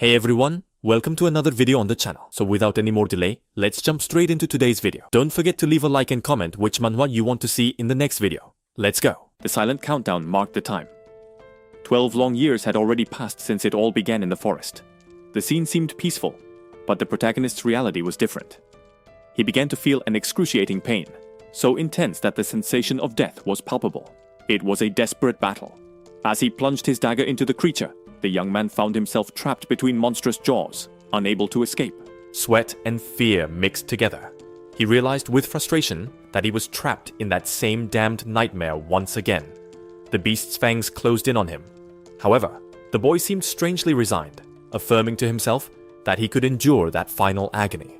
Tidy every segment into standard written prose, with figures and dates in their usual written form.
Hey everyone, welcome to another video on the channel. So without any more delay, let's jump straight into today's video. Don't forget to leave a like and comment which manhwa you want to see in the next video. Let's go. The silent countdown marked the time. 12 long years had already passed since it all began in the forest. The scene seemed peaceful, but the protagonist's reality was different. He began to feel an excruciating pain, so intense that the sensation of death was palpable. It was a desperate battle. As he plunged his dagger into the creature, the young man found himself trapped between monstrous jaws, unable to escape. Sweat and fear mixed together. He realized with frustration that he was trapped in that same damned nightmare once again. The beast's fangs closed in on him. However, the boy seemed strangely resigned, affirming to himself that he could endure that final agony.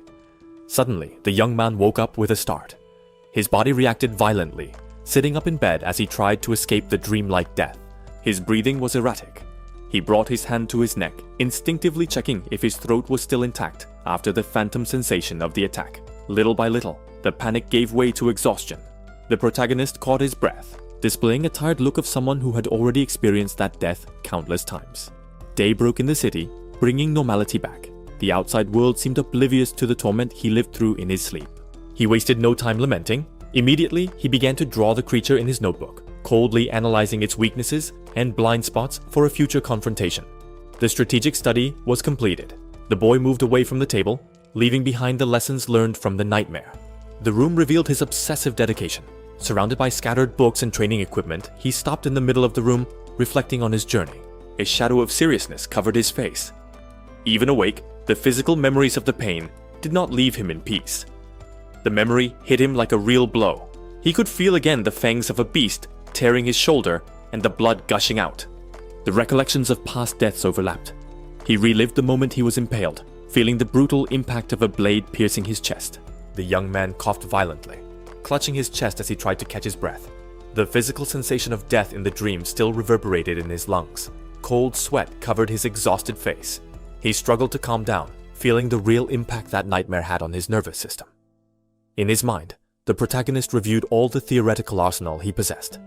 Suddenly, the young man woke up with a start. His body reacted violently, sitting up in bed as he tried to escape the dreamlike death. His breathing was erratic. He brought his hand to his neck, instinctively checking if his throat was still intact after the phantom sensation of the attack. Little by little, the panic gave way to exhaustion. The protagonist caught his breath, displaying a tired look of someone who had already experienced that death countless times. Day broke in the city, bringing normality back. The outside world seemed oblivious to the torment he lived through in his sleep. He wasted no time lamenting. Immediately, he began to draw the creature in his notebook, coldly analyzing its weaknesses and blind spots for a future confrontation. The strategic study was completed. The boy moved away from the table, leaving behind the lessons learned from the nightmare. The room revealed his obsessive dedication. Surrounded by scattered books and training equipment, he stopped in the middle of the room, reflecting on his journey. A shadow of seriousness covered his face. Even awake, the physical memories of the pain did not leave him in peace. The memory hit him like a real blow. He could feel again the fangs of a beast tearing his shoulder and the blood gushing out. The recollections of past deaths overlapped. He relived the moment he was impaled, feeling the brutal impact of a blade piercing his chest. The young man coughed violently, clutching his chest as he tried to catch his breath. The physical sensation of death in the dream still reverberated in his lungs. Cold sweat covered his exhausted face. He struggled to calm down, feeling the real impact that nightmare had on his nervous system. In his mind, the protagonist reviewed all the theoretical arsenal he possessed.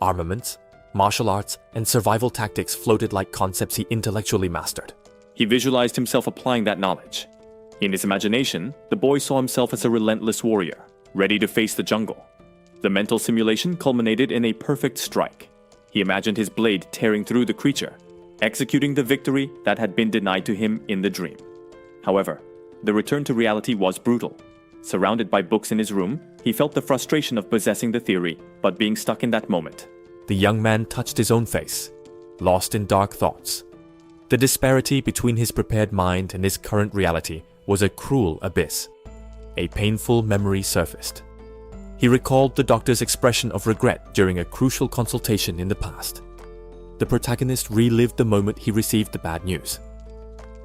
Armaments, martial arts, and survival tactics floated like concepts he intellectually mastered. He visualized himself applying that knowledge. In his imagination, the boy saw himself as a relentless warrior, ready to face the jungle. The mental simulation culminated in a perfect strike. He imagined his blade tearing through the creature, executing the victory that had been denied to him in the dream. However, the return to reality was brutal. Surrounded by books in his room, he felt the frustration of possessing the theory, but being stuck in that moment. The young man touched his own face, lost in dark thoughts. The disparity between his prepared mind and his current reality was a cruel abyss. A painful memory surfaced. He recalled the doctor's expression of regret during a crucial consultation in the past. The protagonist relived the moment he received the bad news.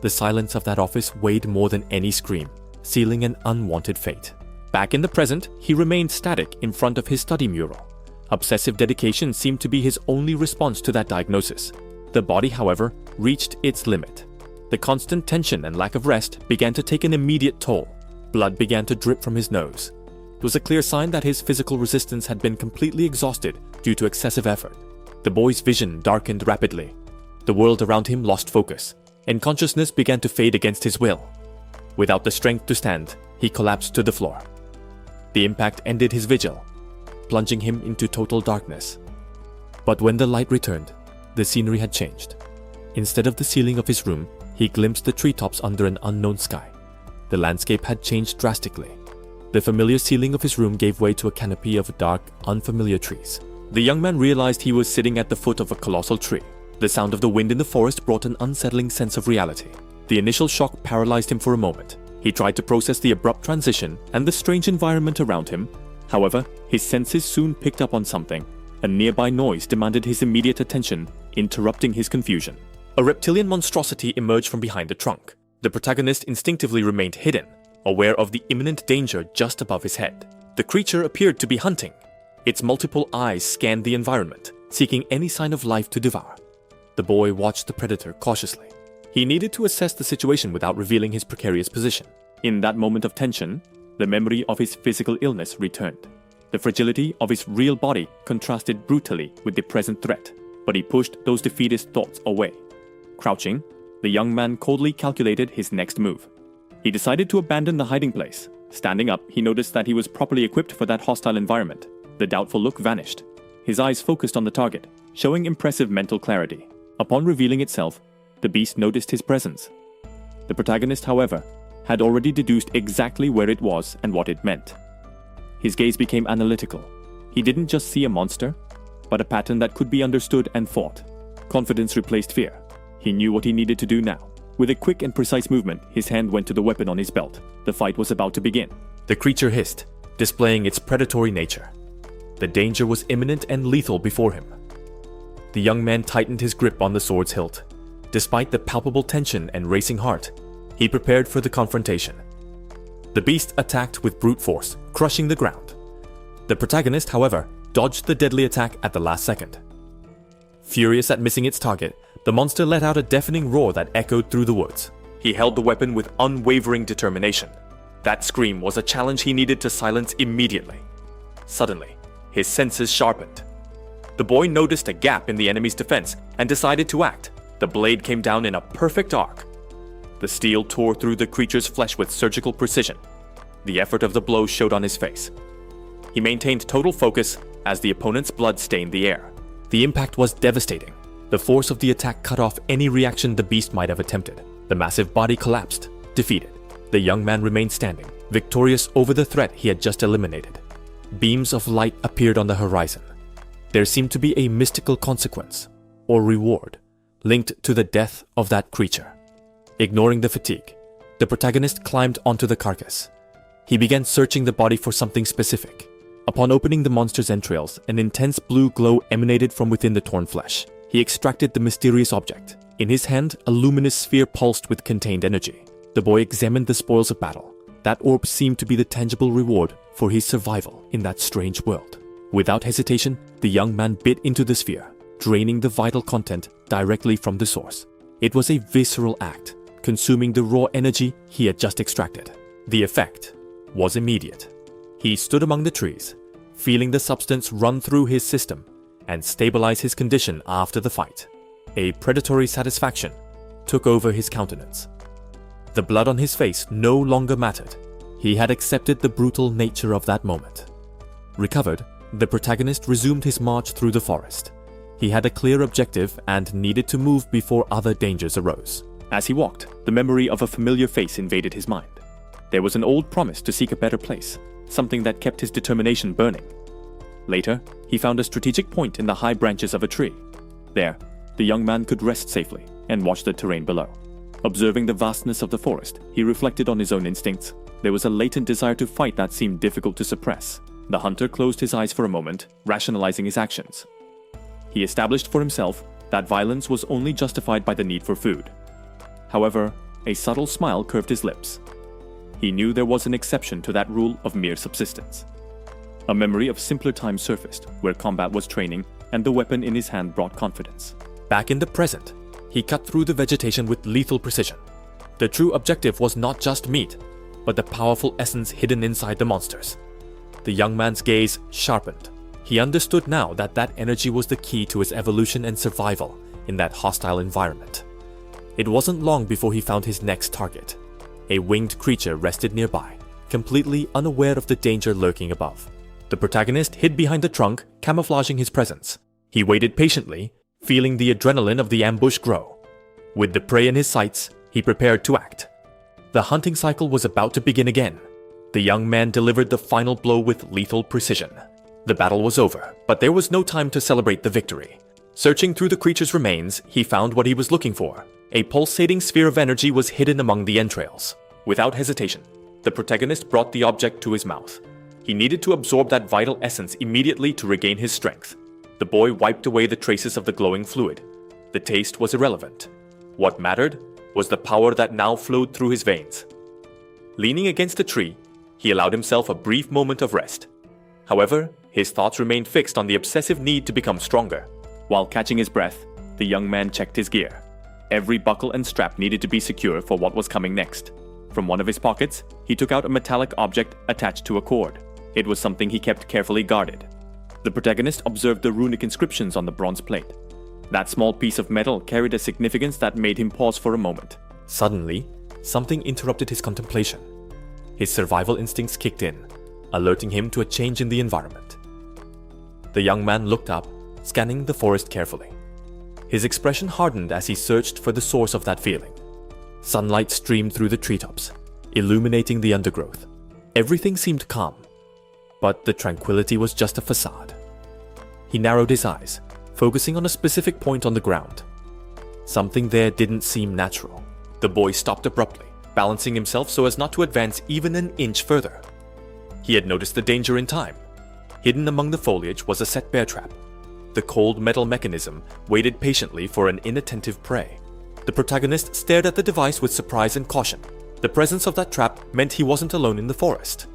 The silence of that office weighed more than any scream, sealing an unwanted fate. Back in the present, he remained static in front of his study mural. Obsessive dedication seemed to be his only response to that diagnosis. The body, however, reached its limit. The constant tension and lack of rest began to take an immediate toll. Blood began to drip from his nose. It was a clear sign that his physical resistance had been completely exhausted due to excessive effort. The boy's vision darkened rapidly. The world around him lost focus, and consciousness began to fade against his will. Without the strength to stand, he collapsed to the floor. The impact ended his vigil, plunging him into total darkness. But when the light returned, the scenery had changed. Instead of the ceiling of his room, he glimpsed the treetops under an unknown sky. The landscape had changed drastically. The familiar ceiling of his room gave way to a canopy of dark, unfamiliar trees. The young man realized he was sitting at the foot of a colossal tree. The sound of the wind in the forest brought an unsettling sense of reality. The initial shock paralyzed him for a moment. He tried to process the abrupt transition and the strange environment around him. However, his senses soon picked up on something. A nearby noise demanded his immediate attention, interrupting his confusion. A reptilian monstrosity emerged from behind the trunk. The protagonist instinctively remained hidden, aware of the imminent danger just above his head. The creature appeared to be hunting. Its multiple eyes scanned the environment, seeking any sign of life to devour. The boy watched the predator cautiously. He needed to assess the situation without revealing his precarious position. In that moment of tension, the memory of his physical illness returned. The fragility of his real body contrasted brutally with the present threat, but he pushed those defeatist thoughts away. Crouching, The young man coldly calculated his next move. He decided to abandon the hiding place. Standing up, he noticed that he was properly equipped for that hostile environment. The doubtful look vanished. His eyes focused on the target, showing impressive mental clarity. Upon revealing itself, the beast noticed his presence. The protagonist, however, had already deduced exactly where it was and what it meant. His gaze became analytical. He didn't just see a monster, but a pattern that could be understood and fought. Confidence replaced fear. He knew what he needed to do now. With a quick and precise movement, his hand went to the weapon on his belt. The fight was about to begin. The creature hissed, displaying its predatory nature. The danger was imminent and lethal before him. The young man tightened his grip on the sword's hilt. Despite the palpable tension and racing heart, he prepared for the confrontation. The beast attacked with brute force, crushing the ground. The protagonist, however, dodged the deadly attack at the last second. Furious at missing its target, the monster let out a deafening roar that echoed through the woods. He held the weapon with unwavering determination. That scream was a challenge he needed to silence immediately. Suddenly, his senses sharpened. The boy noticed a gap in the enemy's defense and decided to act. The blade came down in a perfect arc. The steel tore through the creature's flesh with surgical precision. The effort of the blow showed on his face. He maintained total focus as the opponent's blood stained the air. The impact was devastating. The force of the attack cut off any reaction the beast might have attempted. The massive body collapsed, defeated. The young man remained standing, victorious over the threat he had just eliminated. Beams of light appeared on the horizon. There seemed to be a mystical consequence, or reward, linked to the death of that creature. Ignoring the fatigue, the protagonist climbed onto the carcass. He began searching the body for something specific. Upon opening the monster's entrails, an intense blue glow emanated from within the torn flesh. He extracted the mysterious object. In his hand, a luminous sphere pulsed with contained energy. The boy examined the spoils of battle. That orb seemed to be the tangible reward for his survival in that strange world. Without hesitation, the young man bit into the sphere, draining the vital content directly from the source. It was a visceral act, consuming the raw energy he had just extracted. The effect was immediate. He stood among the trees, feeling the substance run through his system and stabilize his condition after the fight. A predatory satisfaction took over his countenance. The blood on his face no longer mattered. He had accepted the brutal nature of that moment. Recovered, the protagonist resumed his march through the forest. He had a clear objective and needed to move before other dangers arose. As he walked, the memory of a familiar face invaded his mind. There was an old promise to seek a better place, something that kept his determination burning. Later, he found a strategic point in the high branches of a tree. There, the young man could rest safely and watch the terrain below. Observing the vastness of the forest, he reflected on his own instincts. There was a latent desire to fight that seemed difficult to suppress. The hunter closed his eyes for a moment, rationalizing his actions. He established for himself that violence was only justified by the need for food. However, a subtle smile curved his lips. He knew there was an exception to that rule of mere subsistence. A memory of simpler times surfaced, where combat was training and the weapon in his hand brought confidence. Back in the present, he cut through the vegetation with lethal precision. The true objective was not just meat, but the powerful essence hidden inside the monsters. The young man's gaze sharpened. He understood now that that energy was the key to his evolution and survival in that hostile environment. It wasn't long before he found his next target. A winged creature rested nearby, completely unaware of the danger lurking above. The protagonist hid behind the trunk, camouflaging his presence. He waited patiently, feeling the adrenaline of the ambush grow. With the prey in his sights, he prepared to act. The hunting cycle was about to begin again. The young man delivered the final blow with lethal precision. The battle was over, but there was no time to celebrate the victory. Searching through the creature's remains, he found what he was looking for. A pulsating sphere of energy was hidden among the entrails. Without hesitation, the protagonist brought the object to his mouth. He needed to absorb that vital essence immediately to regain his strength. The boy wiped away the traces of the glowing fluid. The taste was irrelevant. What mattered was the power that now flowed through his veins. Leaning against a tree, he allowed himself a brief moment of rest. However, his thoughts remained fixed on the obsessive need to become stronger. While catching his breath, the young man checked his gear. Every buckle and strap needed to be secure for what was coming next. From one of his pockets, he took out a metallic object attached to a cord. It was something he kept carefully guarded. The protagonist observed the runic inscriptions on the bronze plate. That small piece of metal carried a significance that made him pause for a moment. Suddenly, something interrupted his contemplation. His survival instincts kicked in, alerting him to a change in the environment. The young man looked up, scanning the forest carefully. His expression hardened as he searched for the source of that feeling. Sunlight streamed through the treetops, illuminating the undergrowth. Everything seemed calm, but the tranquility was just a facade. He narrowed his eyes, focusing on a specific point on the ground. Something there didn't seem natural. The boy stopped abruptly, balancing himself so as not to advance even an inch further. He had noticed the danger in time. Hidden among the foliage was a set bear trap. The cold metal mechanism waited patiently for an inattentive prey. The protagonist stared at the device with surprise and caution. The presence of that trap meant he wasn't alone in the forest.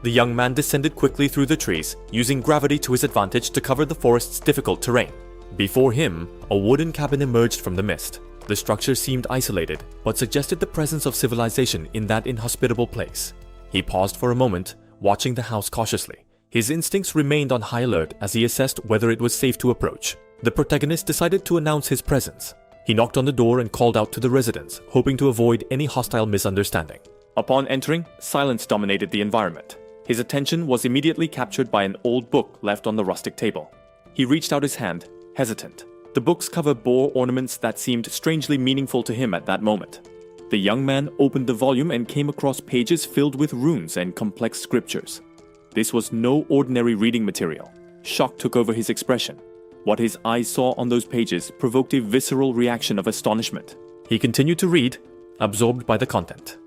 The young man descended quickly through the trees, using gravity to his advantage to cover the forest's difficult terrain. Before him, a wooden cabin emerged from the mist. The structure seemed isolated, but suggested the presence of civilization in that inhospitable place. He paused for a moment, watching the house cautiously. His instincts remained on high alert as he assessed whether it was safe to approach. The protagonist decided to announce his presence. He knocked on the door and called out to the residents, hoping to avoid any hostile misunderstanding. Upon entering, silence dominated the environment. His attention was immediately captured by an old book left on the rustic table. He reached out his hand, hesitant. The book's cover bore ornaments that seemed strangely meaningful to him at that moment. The young man opened the volume and came across pages filled with runes and complex scriptures. This was no ordinary reading material. Shock took over his expression. What his eyes saw on those pages provoked a visceral reaction of astonishment. He continued to read, absorbed by the content.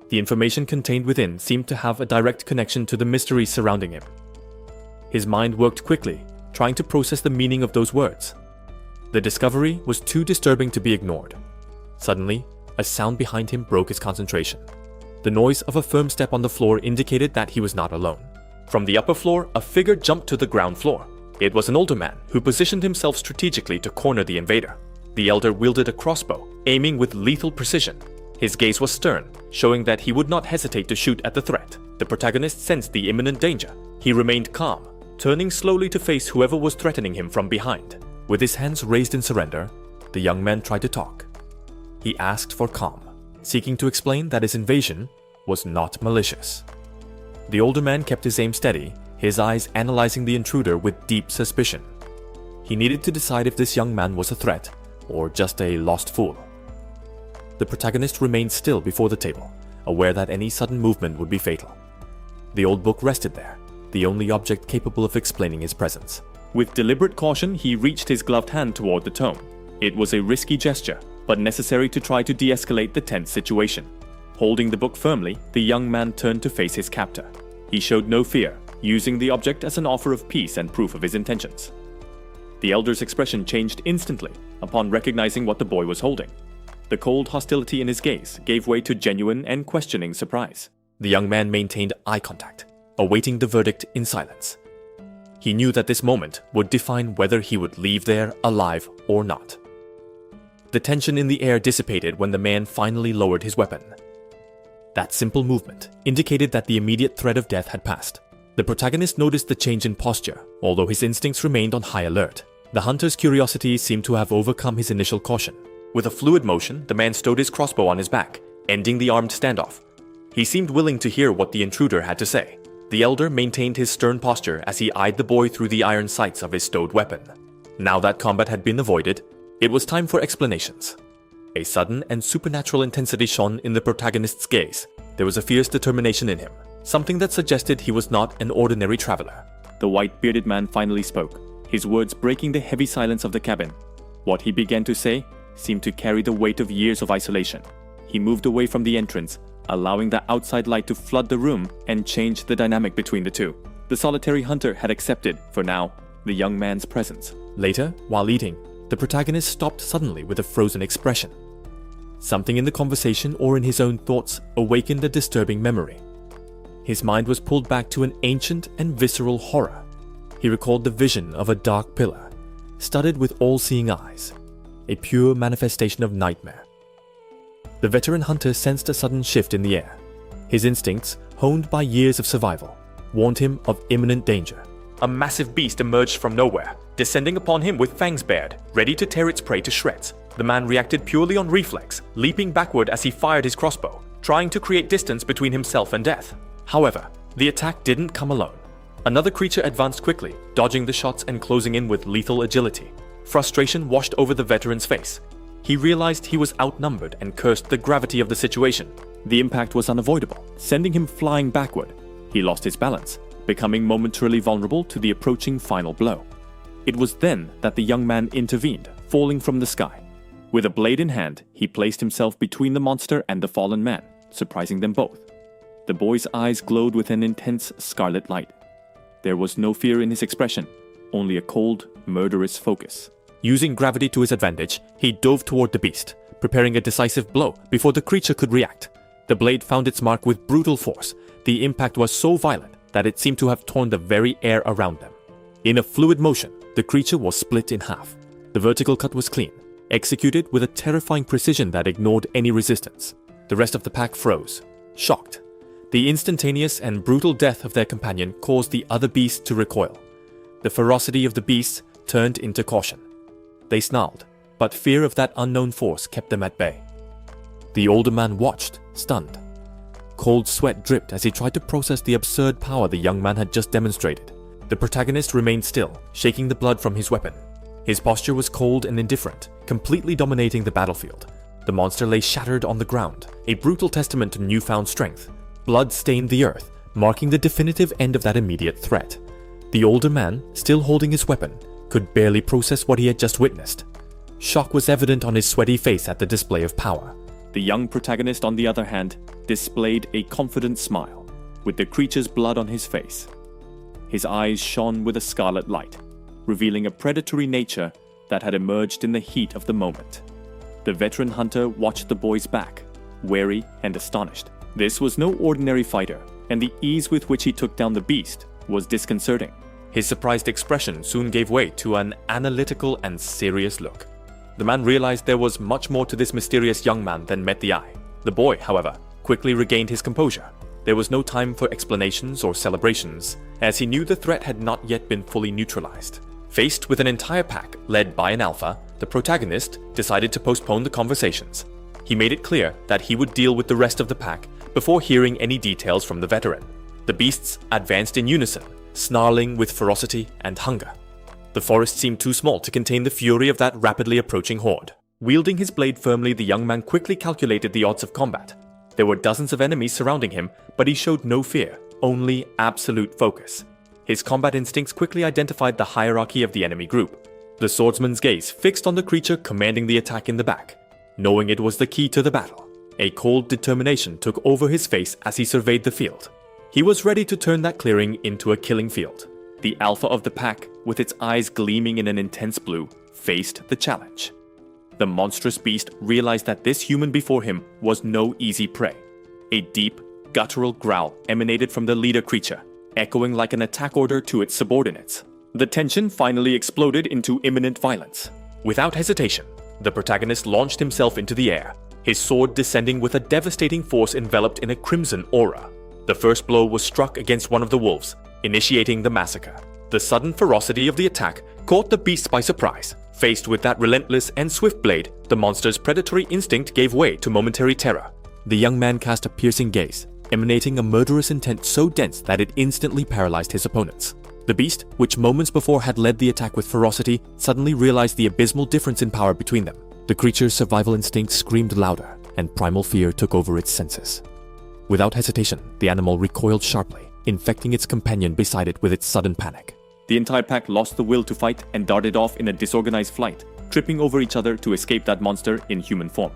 The information contained within seemed to have a direct connection to the mysteries surrounding him. His mind worked quickly, trying to process the meaning of those words. The discovery was too disturbing to be ignored. Suddenly, a sound behind him broke his concentration. The noise of a firm step on the floor indicated that he was not alone. From the upper floor, a figure jumped to the ground floor. It was an older man who positioned himself strategically to corner the invader. The elder wielded a crossbow, aiming with lethal precision. His gaze was stern, showing that he would not hesitate to shoot at the threat. The protagonist sensed the imminent danger. He remained calm, turning slowly to face whoever was threatening him from behind. With his hands raised in surrender, the young man tried to talk. He asked for calm, seeking to explain that his invasion was not malicious. The older man kept his aim steady, his eyes analyzing the intruder with deep suspicion. He needed to decide if this young man was a threat or just a lost fool. The protagonist remained still before the table, aware that any sudden movement would be fatal. The old book rested there, the only object capable of explaining his presence. With deliberate caution, he reached his gloved hand toward the tome. It was a risky gesture, but necessary to try to de-escalate the tense situation. Holding the book firmly, the young man turned to face his captor. He showed no fear, using the object as an offer of peace and proof of his intentions. The elder's expression changed instantly upon recognizing what the boy was holding. The cold hostility in his gaze gave way to genuine and questioning surprise. The young man maintained eye contact, awaiting the verdict in silence. He knew that this moment would define whether he would leave there alive or not. The tension in the air dissipated when the man finally lowered his weapon. That simple movement indicated that the immediate threat of death had passed. The protagonist noticed the change in posture, although his instincts remained on high alert. The hunter's curiosity seemed to have overcome his initial caution. With a fluid motion, the man stowed his crossbow on his back, ending the armed standoff. He seemed willing to hear what the intruder had to say. The elder maintained his stern posture as he eyed the boy through the iron sights of his stowed weapon. Now that combat had been avoided, it was time for explanations. A sudden and supernatural intensity shone in the protagonist's gaze. There was a fierce determination in him, something that suggested he was not an ordinary traveler. The white-bearded man finally spoke, his words breaking the heavy silence of the cabin. What he began to say seemed to carry the weight of years of isolation. He moved away from the entrance, allowing the outside light to flood the room and change the dynamic between the two. The solitary hunter had accepted, for now, the young man's presence. Later, while eating, the protagonist stopped suddenly with a frozen expression. Something in the conversation or in his own thoughts awakened a disturbing memory. His mind was pulled back to an ancient and visceral horror. He recalled the vision of a dark pillar, studded with all-seeing eyes, a pure manifestation of nightmare. The veteran hunter sensed a sudden shift in the air. His instincts, honed by years of survival, warned him of imminent danger. A massive beast emerged from nowhere, descending upon him with fangs bared, ready to tear its prey to shreds. The man reacted purely on reflex, leaping backward as he fired his crossbow, trying to create distance between himself and death. However, the attack didn't come alone. Another creature advanced quickly, dodging the shots and closing in with lethal agility. Frustration washed over the veteran's face. He realized he was outnumbered and cursed the gravity of the situation. The impact was unavoidable, sending him flying backward. He lost his balance, becoming momentarily vulnerable to the approaching final blow. It was then that the young man intervened, falling from the sky. With a blade in hand, he placed himself between the monster and the fallen man, surprising them both. The boy's eyes glowed with an intense scarlet light. There was no fear in his expression, only a cold, murderous focus. Using gravity to his advantage, he dove toward the beast, preparing a decisive blow before the creature could react. The blade found its mark with brutal force. The impact was so violent that it seemed to have torn the very air around them. In a fluid motion, the creature was split in half. The vertical cut was clean, executed with a terrifying precision that ignored any resistance. The rest of the pack froze, shocked. The instantaneous and brutal death of their companion caused the other beasts to recoil. The ferocity of the beasts turned into caution. They snarled, but fear of that unknown force kept them at bay. The older man watched, stunned. Cold sweat dripped as he tried to process the absurd power the young man had just demonstrated. The protagonist remained still, shaking the blood from his weapon. His posture was cold and indifferent, completely dominating the battlefield. The monster lay shattered on the ground, a brutal testament to newfound strength. Blood stained the earth, marking the definitive end of that immediate threat. The older man, still holding his weapon, could barely process what he had just witnessed. Shock was evident on his sweaty face at the display of power. The young protagonist, on the other hand, displayed a confident smile, with the creature's blood on his face. His eyes shone with a scarlet light, revealing a predatory nature that had emerged in the heat of the moment. The veteran hunter watched the boy's back, wary and astonished. This was no ordinary fighter, and the ease with which he took down the beast was disconcerting. His surprised expression soon gave way to an analytical and serious look. The man realized there was much more to this mysterious young man than met the eye. The boy, however, quickly regained his composure. There was no time for explanations or celebrations, as he knew the threat had not yet been fully neutralized. Faced with an entire pack led by an alpha, the protagonist decided to postpone the conversations. He made it clear that he would deal with the rest of the pack before hearing any details from the veteran. The beasts advanced in unison, snarling with ferocity and hunger. The forest seemed too small to contain the fury of that rapidly approaching horde. Wielding his blade firmly, the young man quickly calculated the odds of combat. There were dozens of enemies surrounding him, but he showed no fear, only absolute focus. His combat instincts quickly identified the hierarchy of the enemy group. The swordsman's gaze fixed on the creature commanding the attack in the back. Knowing it was the key to the battle, a cold determination took over his face as he surveyed the field. He was ready to turn that clearing into a killing field. The alpha of the pack, with its eyes gleaming in an intense blue, faced the challenge. The monstrous beast realized that this human before him was no easy prey. A deep, guttural growl emanated from the leader creature, echoing like an attack order to its subordinates. The tension finally exploded into imminent violence. Without hesitation, the protagonist launched himself into the air, his sword descending with a devastating force enveloped in a crimson aura. The first blow was struck against one of the wolves, initiating the massacre. The sudden ferocity of the attack caught the beast by surprise. Faced with that relentless and swift blade, the monster's predatory instinct gave way to momentary terror. The young man cast a piercing gaze, emanating a murderous intent so dense that it instantly paralyzed his opponents. The beast, which moments before had led the attack with ferocity, suddenly realized the abysmal difference in power between them. The creature's survival instinct screamed louder, and primal fear took over its senses. Without hesitation, the animal recoiled sharply, infecting its companion beside it with its sudden panic. The entire pack lost the will to fight and darted off in a disorganized flight, tripping over each other to escape that monster in human form.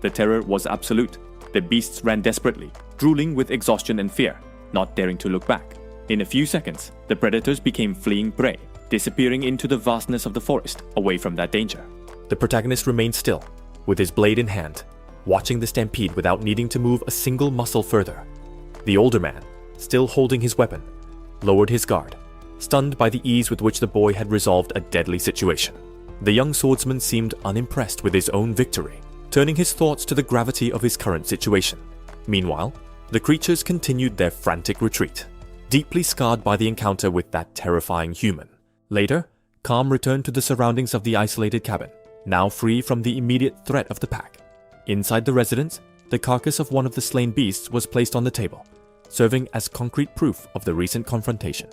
The terror was absolute. The beasts ran desperately, drooling with exhaustion and fear, not daring to look back. In a few seconds, the predators became fleeing prey, disappearing into the vastness of the forest, away from that danger. The protagonist remained still, with his blade in hand, watching the stampede without needing to move a single muscle further. The older man, still holding his weapon, lowered his guard, stunned by the ease with which the boy had resolved a deadly situation. The young swordsman seemed unimpressed with his own victory, turning his thoughts to the gravity of his current situation. Meanwhile, the creatures continued their frantic retreat, deeply scarred by the encounter with that terrifying human. Later, calm returned to the surroundings of the isolated cabin, now free from the immediate threat of the pack. Inside the residence, the carcass of one of the slain beasts was placed on the table, serving as concrete proof of the recent confrontation.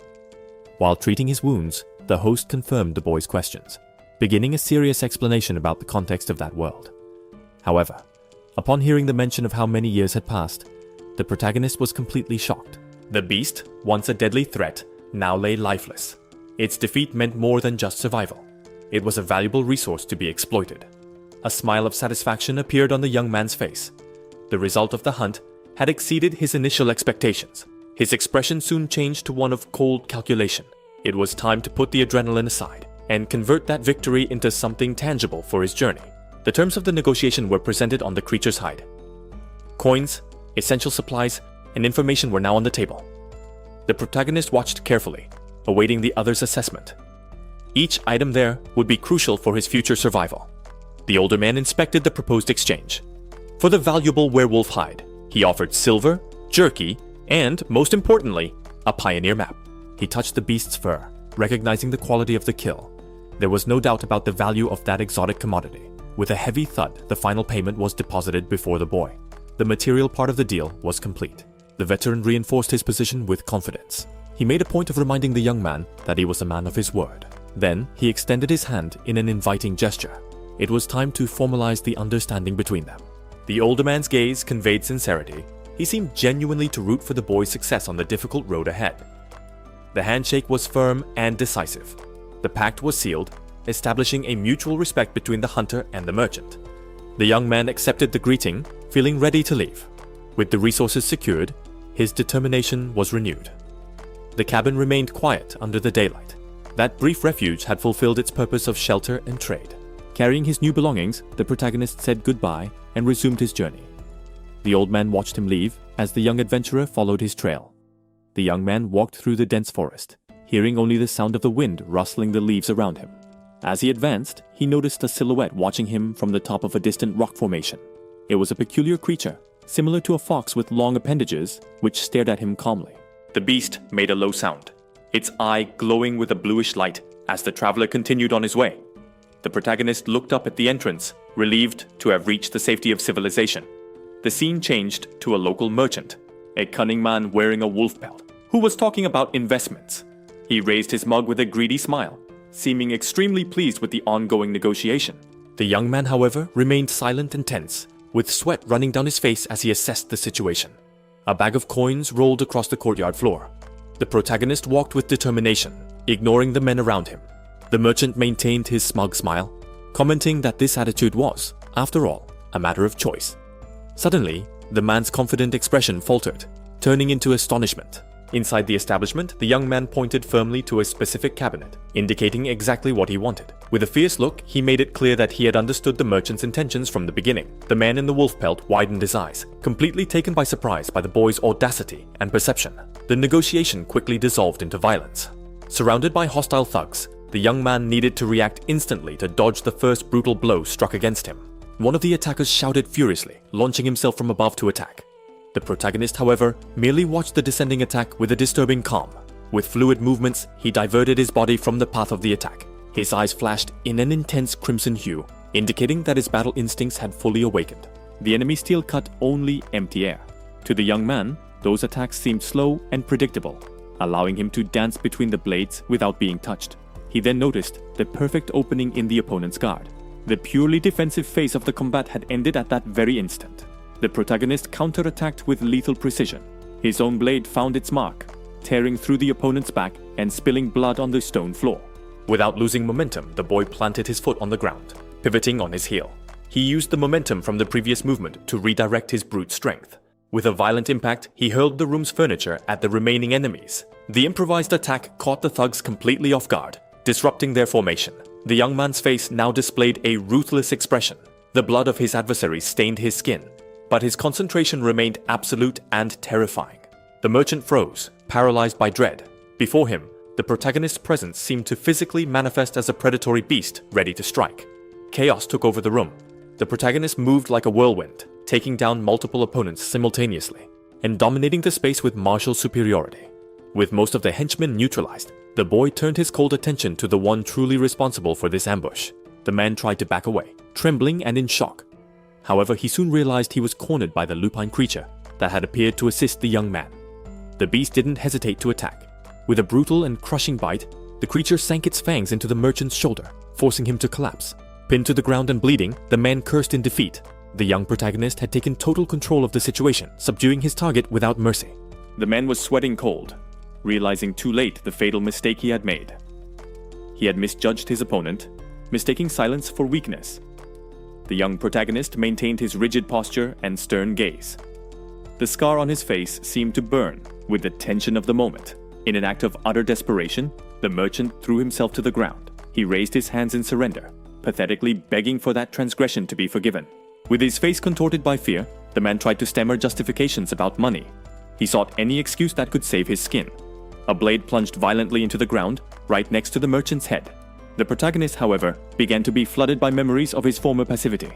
While treating his wounds, the host confirmed the boy's questions, beginning a serious explanation about the context of that world. However, upon hearing the mention of how many years had passed, the protagonist was completely shocked. The beast, once a deadly threat, now lay lifeless. Its defeat meant more than just survival. It was a valuable resource to be exploited. A smile of satisfaction appeared on the young man's face. The result of the hunt had exceeded his initial expectations. His expression soon changed to one of cold calculation. It was time to put the adrenaline aside and convert that victory into something tangible for his journey. The terms of the negotiation were presented on the creature's hide. Coins, essential supplies, and information were now on the table. The protagonist watched carefully, awaiting the other's assessment. Each item there would be crucial for his future survival. The older man inspected the proposed exchange. For the valuable werewolf hide, he offered silver, jerky, and, most importantly, a pioneer map. He touched the beast's fur, recognizing the quality of the kill. There was no doubt about the value of that exotic commodity. With a heavy thud, the final payment was deposited before the boy. The material part of the deal was complete. The veteran reinforced his position with confidence. He made a point of reminding the young man that he was a man of his word. Then, he extended his hand in an inviting gesture. It was time to formalize the understanding between them. The older man's gaze conveyed sincerity. He seemed genuinely to root for the boy's success on the difficult road ahead. The handshake was firm and decisive. The pact was sealed, establishing a mutual respect between the hunter and the merchant. The young man accepted the greeting, feeling ready to leave. With the resources secured, his determination was renewed. The cabin remained quiet under the daylight. That brief refuge had fulfilled its purpose of shelter and trade. Carrying his new belongings, the protagonist said goodbye and resumed his journey. The old man watched him leave as the young adventurer followed his trail. The young man walked through the dense forest, hearing only the sound of the wind rustling the leaves around him. As he advanced, he noticed a silhouette watching him from the top of a distant rock formation. It was a peculiar creature, similar to a fox with long appendages, which stared at him calmly. The beast made a low sound, its eye glowing with a bluish light as the traveler continued on his way. The protagonist looked up at the entrance, relieved to have reached the safety of civilization. The scene changed to a local merchant, a cunning man wearing a wolf pelt, who was talking about investments. He raised his mug with a greedy smile, seeming extremely pleased with the ongoing negotiation. The young man, however, remained silent and tense, with sweat running down his face as he assessed the situation. A bag of coins rolled across the courtyard floor. The protagonist walked with determination, ignoring the men around him. The merchant maintained his smug smile, commenting that this attitude was, after all, a matter of choice. Suddenly, the man's confident expression faltered, turning into astonishment. Inside the establishment, the young man pointed firmly to a specific cabinet, indicating exactly what he wanted. With a fierce look, he made it clear that he had understood the merchant's intentions from the beginning. The man in the wolf pelt widened his eyes, completely taken by surprise by the boy's audacity and perception. The negotiation quickly dissolved into violence. Surrounded by hostile thugs, the young man needed to react instantly to dodge the first brutal blow struck against him. One of the attackers shouted furiously, launching himself from above to attack. The protagonist, however, merely watched the descending attack with a disturbing calm. With fluid movements, he diverted his body from the path of the attack. His eyes flashed in an intense crimson hue, indicating that his battle instincts had fully awakened. The enemy steel cut only empty air. To the young man, those attacks seemed slow and predictable, allowing him to dance between the blades without being touched. He then noticed the perfect opening in the opponent's guard. The purely defensive phase of the combat had ended at that very instant. The protagonist counterattacked with lethal precision. His own blade found its mark, tearing through the opponent's back and spilling blood on the stone floor. Without losing momentum, the boy planted his foot on the ground, pivoting on his heel. He used the momentum from the previous movement to redirect his brute strength. With a violent impact, he hurled the room's furniture at the remaining enemies. The improvised attack caught the thugs completely off guard, disrupting their formation. The young man's face now displayed a ruthless expression. The blood of his adversary stained his skin, but his concentration remained absolute and terrifying. The merchant froze, paralyzed by dread. Before him, the protagonist's presence seemed to physically manifest as a predatory beast ready to strike. Chaos took over the room. The protagonist moved like a whirlwind, taking down multiple opponents simultaneously, and dominating the space with martial superiority. With most of the henchmen neutralized, The boy turned his cold attention to the one truly responsible for this ambush. The man tried to back away, trembling and in shock. However, he soon realized he was cornered by the lupine creature that had appeared to assist the young man. The beast didn't hesitate to attack. With a brutal and crushing bite, the creature sank its fangs into the merchant's shoulder, forcing him to collapse. Pinned to the ground and bleeding, the man cursed in defeat. The young protagonist had taken total control of the situation, subduing his target without mercy. The man was sweating cold, realizing too late the fatal mistake he had made. He had misjudged his opponent, mistaking silence for weakness. The young protagonist maintained his rigid posture and stern gaze. The scar on his face seemed to burn with the tension of the moment. In an act of utter desperation, the merchant threw himself to the ground. He raised his hands in surrender, pathetically begging for that transgression to be forgiven. With his face contorted by fear, the man tried to stammer justifications about money. He sought any excuse that could save his skin. A blade plunged violently into the ground, right next to the merchant's head. The protagonist, however, began to be flooded by memories of his former passivity.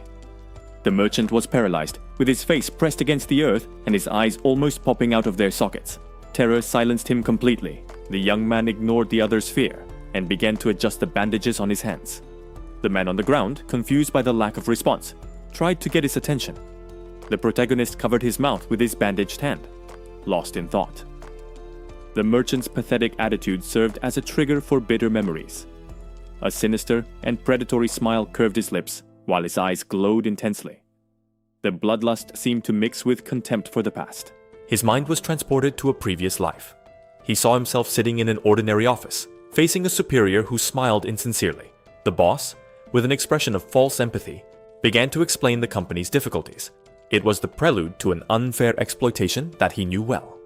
The merchant was paralyzed, with his face pressed against the earth and his eyes almost popping out of their sockets. Terror silenced him completely. The young man ignored the other's fear and began to adjust the bandages on his hands. The man on the ground, confused by the lack of response, tried to get his attention. The protagonist covered his mouth with his bandaged hand, lost in thought. The merchant's pathetic attitude served as a trigger for bitter memories. A sinister and predatory smile curved his lips, while his eyes glowed intensely. The bloodlust seemed to mix with contempt for the past. His mind was transported to a previous life. He saw himself sitting in an ordinary office, facing a superior who smiled insincerely. The boss, with an expression of false empathy, began to explain the company's difficulties. It was the prelude to an unfair exploitation that he knew well.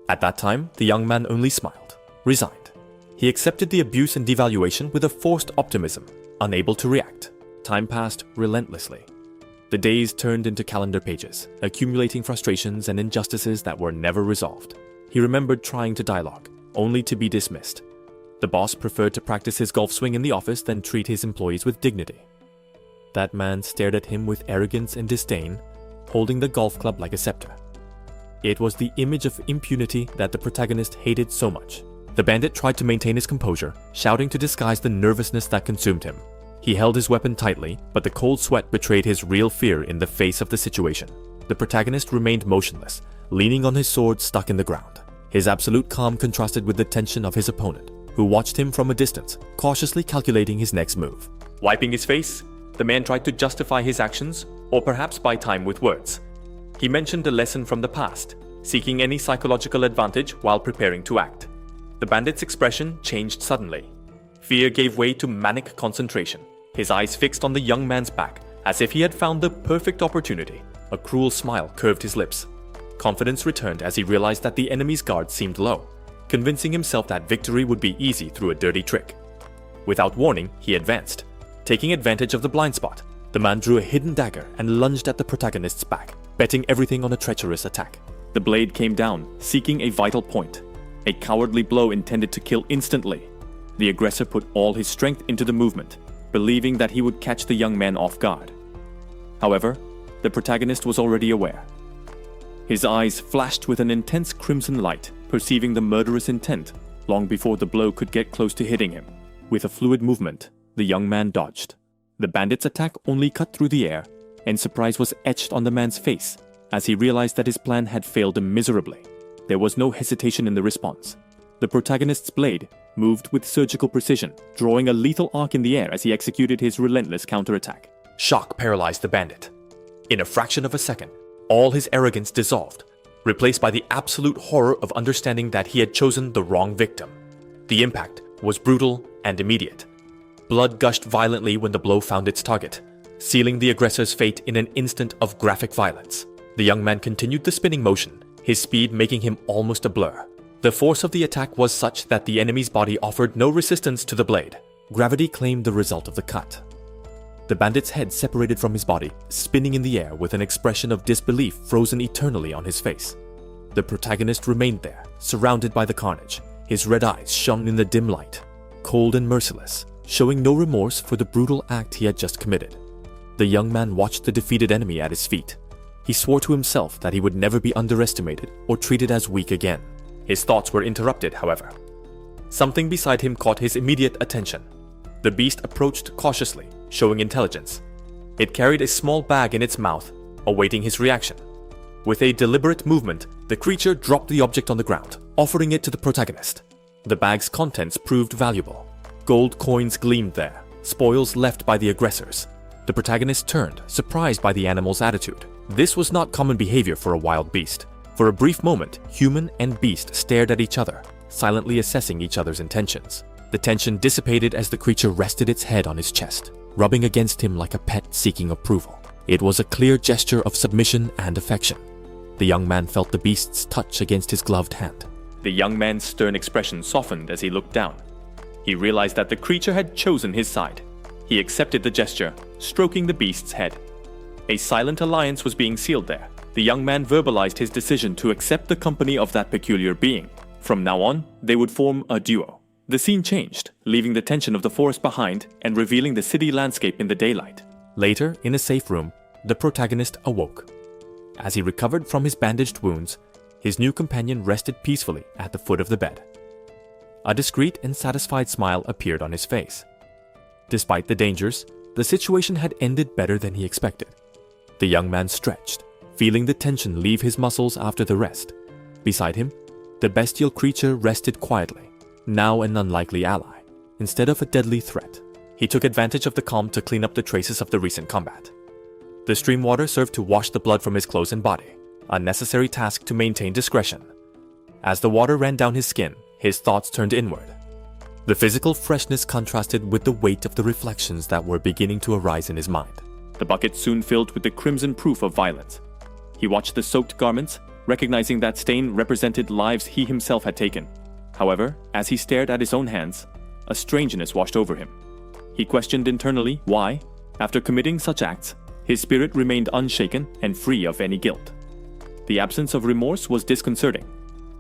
At that time, the young man only smiled, resigned. He accepted the abuse and devaluation with a forced optimism, unable to react. Time passed relentlessly. The days turned into calendar pages, accumulating frustrations and injustices that were never resolved. He remembered trying to dialogue, only to be dismissed. The boss preferred to practice his golf swing in the office than treat his employees with dignity. That man stared at him with arrogance and disdain, holding the golf club like a scepter. It was the image of impunity that the protagonist hated so much. The bandit tried to maintain his composure, shouting to disguise the nervousness that consumed him. He held his weapon tightly, but the cold sweat betrayed his real fear in the face of the situation. The protagonist remained motionless, leaning on his sword stuck in the ground. His absolute calm contrasted with the tension of his opponent, who watched him from a distance, cautiously calculating his next move. Wiping his face, the man tried to justify his actions, or perhaps buy time with words. He mentioned a lesson from the past, seeking any psychological advantage while preparing to act. The bandit's expression changed suddenly. Fear gave way to manic concentration. His eyes fixed on the young man's back, as if he had found the perfect opportunity. A cruel smile curved his lips. Confidence returned as he realized that the enemy's guard seemed low, convincing himself that victory would be easy through a dirty trick. Without warning, he advanced. Taking advantage of the blind spot, the man drew a hidden dagger and lunged at the protagonist's back, betting everything on a treacherous attack. The blade came down, seeking a vital point. A cowardly blow intended to kill instantly. The aggressor put all his strength into the movement, believing that he would catch the young man off guard. However, the protagonist was already aware. His eyes flashed with an intense crimson light, perceiving the murderous intent long before the blow could get close to hitting him. With a fluid movement, the young man dodged. The bandit's attack only cut through the air, and surprise was etched on the man's face as he realized that his plan had failed miserably. There was no hesitation in the response. The protagonist's blade moved with surgical precision, drawing a lethal arc in the air as he executed his relentless counterattack. Shock paralyzed the bandit. In a fraction of a second, all his arrogance dissolved, replaced by the absolute horror of understanding that he had chosen the wrong victim. The impact was brutal and immediate. Blood gushed violently when the blow found its target, sealing the aggressor's fate in an instant of graphic violence. The young man continued the spinning motion, his speed making him almost a blur. The force of the attack was such that the enemy's body offered no resistance to the blade. Gravity claimed the result of the cut. The bandit's head separated from his body, spinning in the air with an expression of disbelief frozen eternally on his face. The protagonist remained there, surrounded by the carnage. His red eyes shone in the dim light, cold and merciless, showing no remorse for the brutal act he had just committed. The young man watched the defeated enemy at his feet. He swore to himself that he would never be underestimated or treated as weak again. His thoughts were interrupted, however. Something beside him caught his immediate attention. The beast approached cautiously, showing intelligence. It carried a small bag in its mouth, awaiting his reaction. With a deliberate movement, the creature dropped the object on the ground, offering it to the protagonist. The bag's contents proved valuable. Gold coins gleamed there, spoils left by the aggressors. The protagonist turned, surprised by the animal's attitude. This was not common behavior for a wild beast. For a brief moment, human and beast stared at each other, silently assessing each other's intentions. The tension dissipated as the creature rested its head on his chest, rubbing against him like a pet seeking approval. It was a clear gesture of submission and affection. The young man felt the beast's touch against his gloved hand. The young man's stern expression softened as he looked down. He realized that the creature had chosen his side. He accepted the gesture, stroking the beast's head. A silent alliance was being sealed there. The young man verbalized his decision to accept the company of that peculiar being. From now on, they would form a duo. The scene changed, leaving the tension of the forest behind and revealing the city landscape in the daylight. Later, in a safe room, the protagonist awoke. As he recovered from his bandaged wounds, his new companion rested peacefully at the foot of the bed. A discreet and satisfied smile appeared on his face. Despite the dangers, the situation had ended better than he expected. The young man stretched, feeling the tension leave his muscles after the rest. Beside him, the bestial creature rested quietly, now an unlikely ally, instead of a deadly threat. He took advantage of the calm to clean up the traces of the recent combat. The stream water served to wash the blood from his clothes and body, a necessary task to maintain discretion. As the water ran down his skin, his thoughts turned inward. The physical freshness contrasted with the weight of the reflections that were beginning to arise in his mind. The bucket soon filled with the crimson proof of violence. He watched the soaked garments, recognizing that stain represented lives he himself had taken. However, as he stared at his own hands, a strangeness washed over him. He questioned internally why, after committing such acts, his spirit remained unshaken and free of any guilt. The absence of remorse was disconcerting.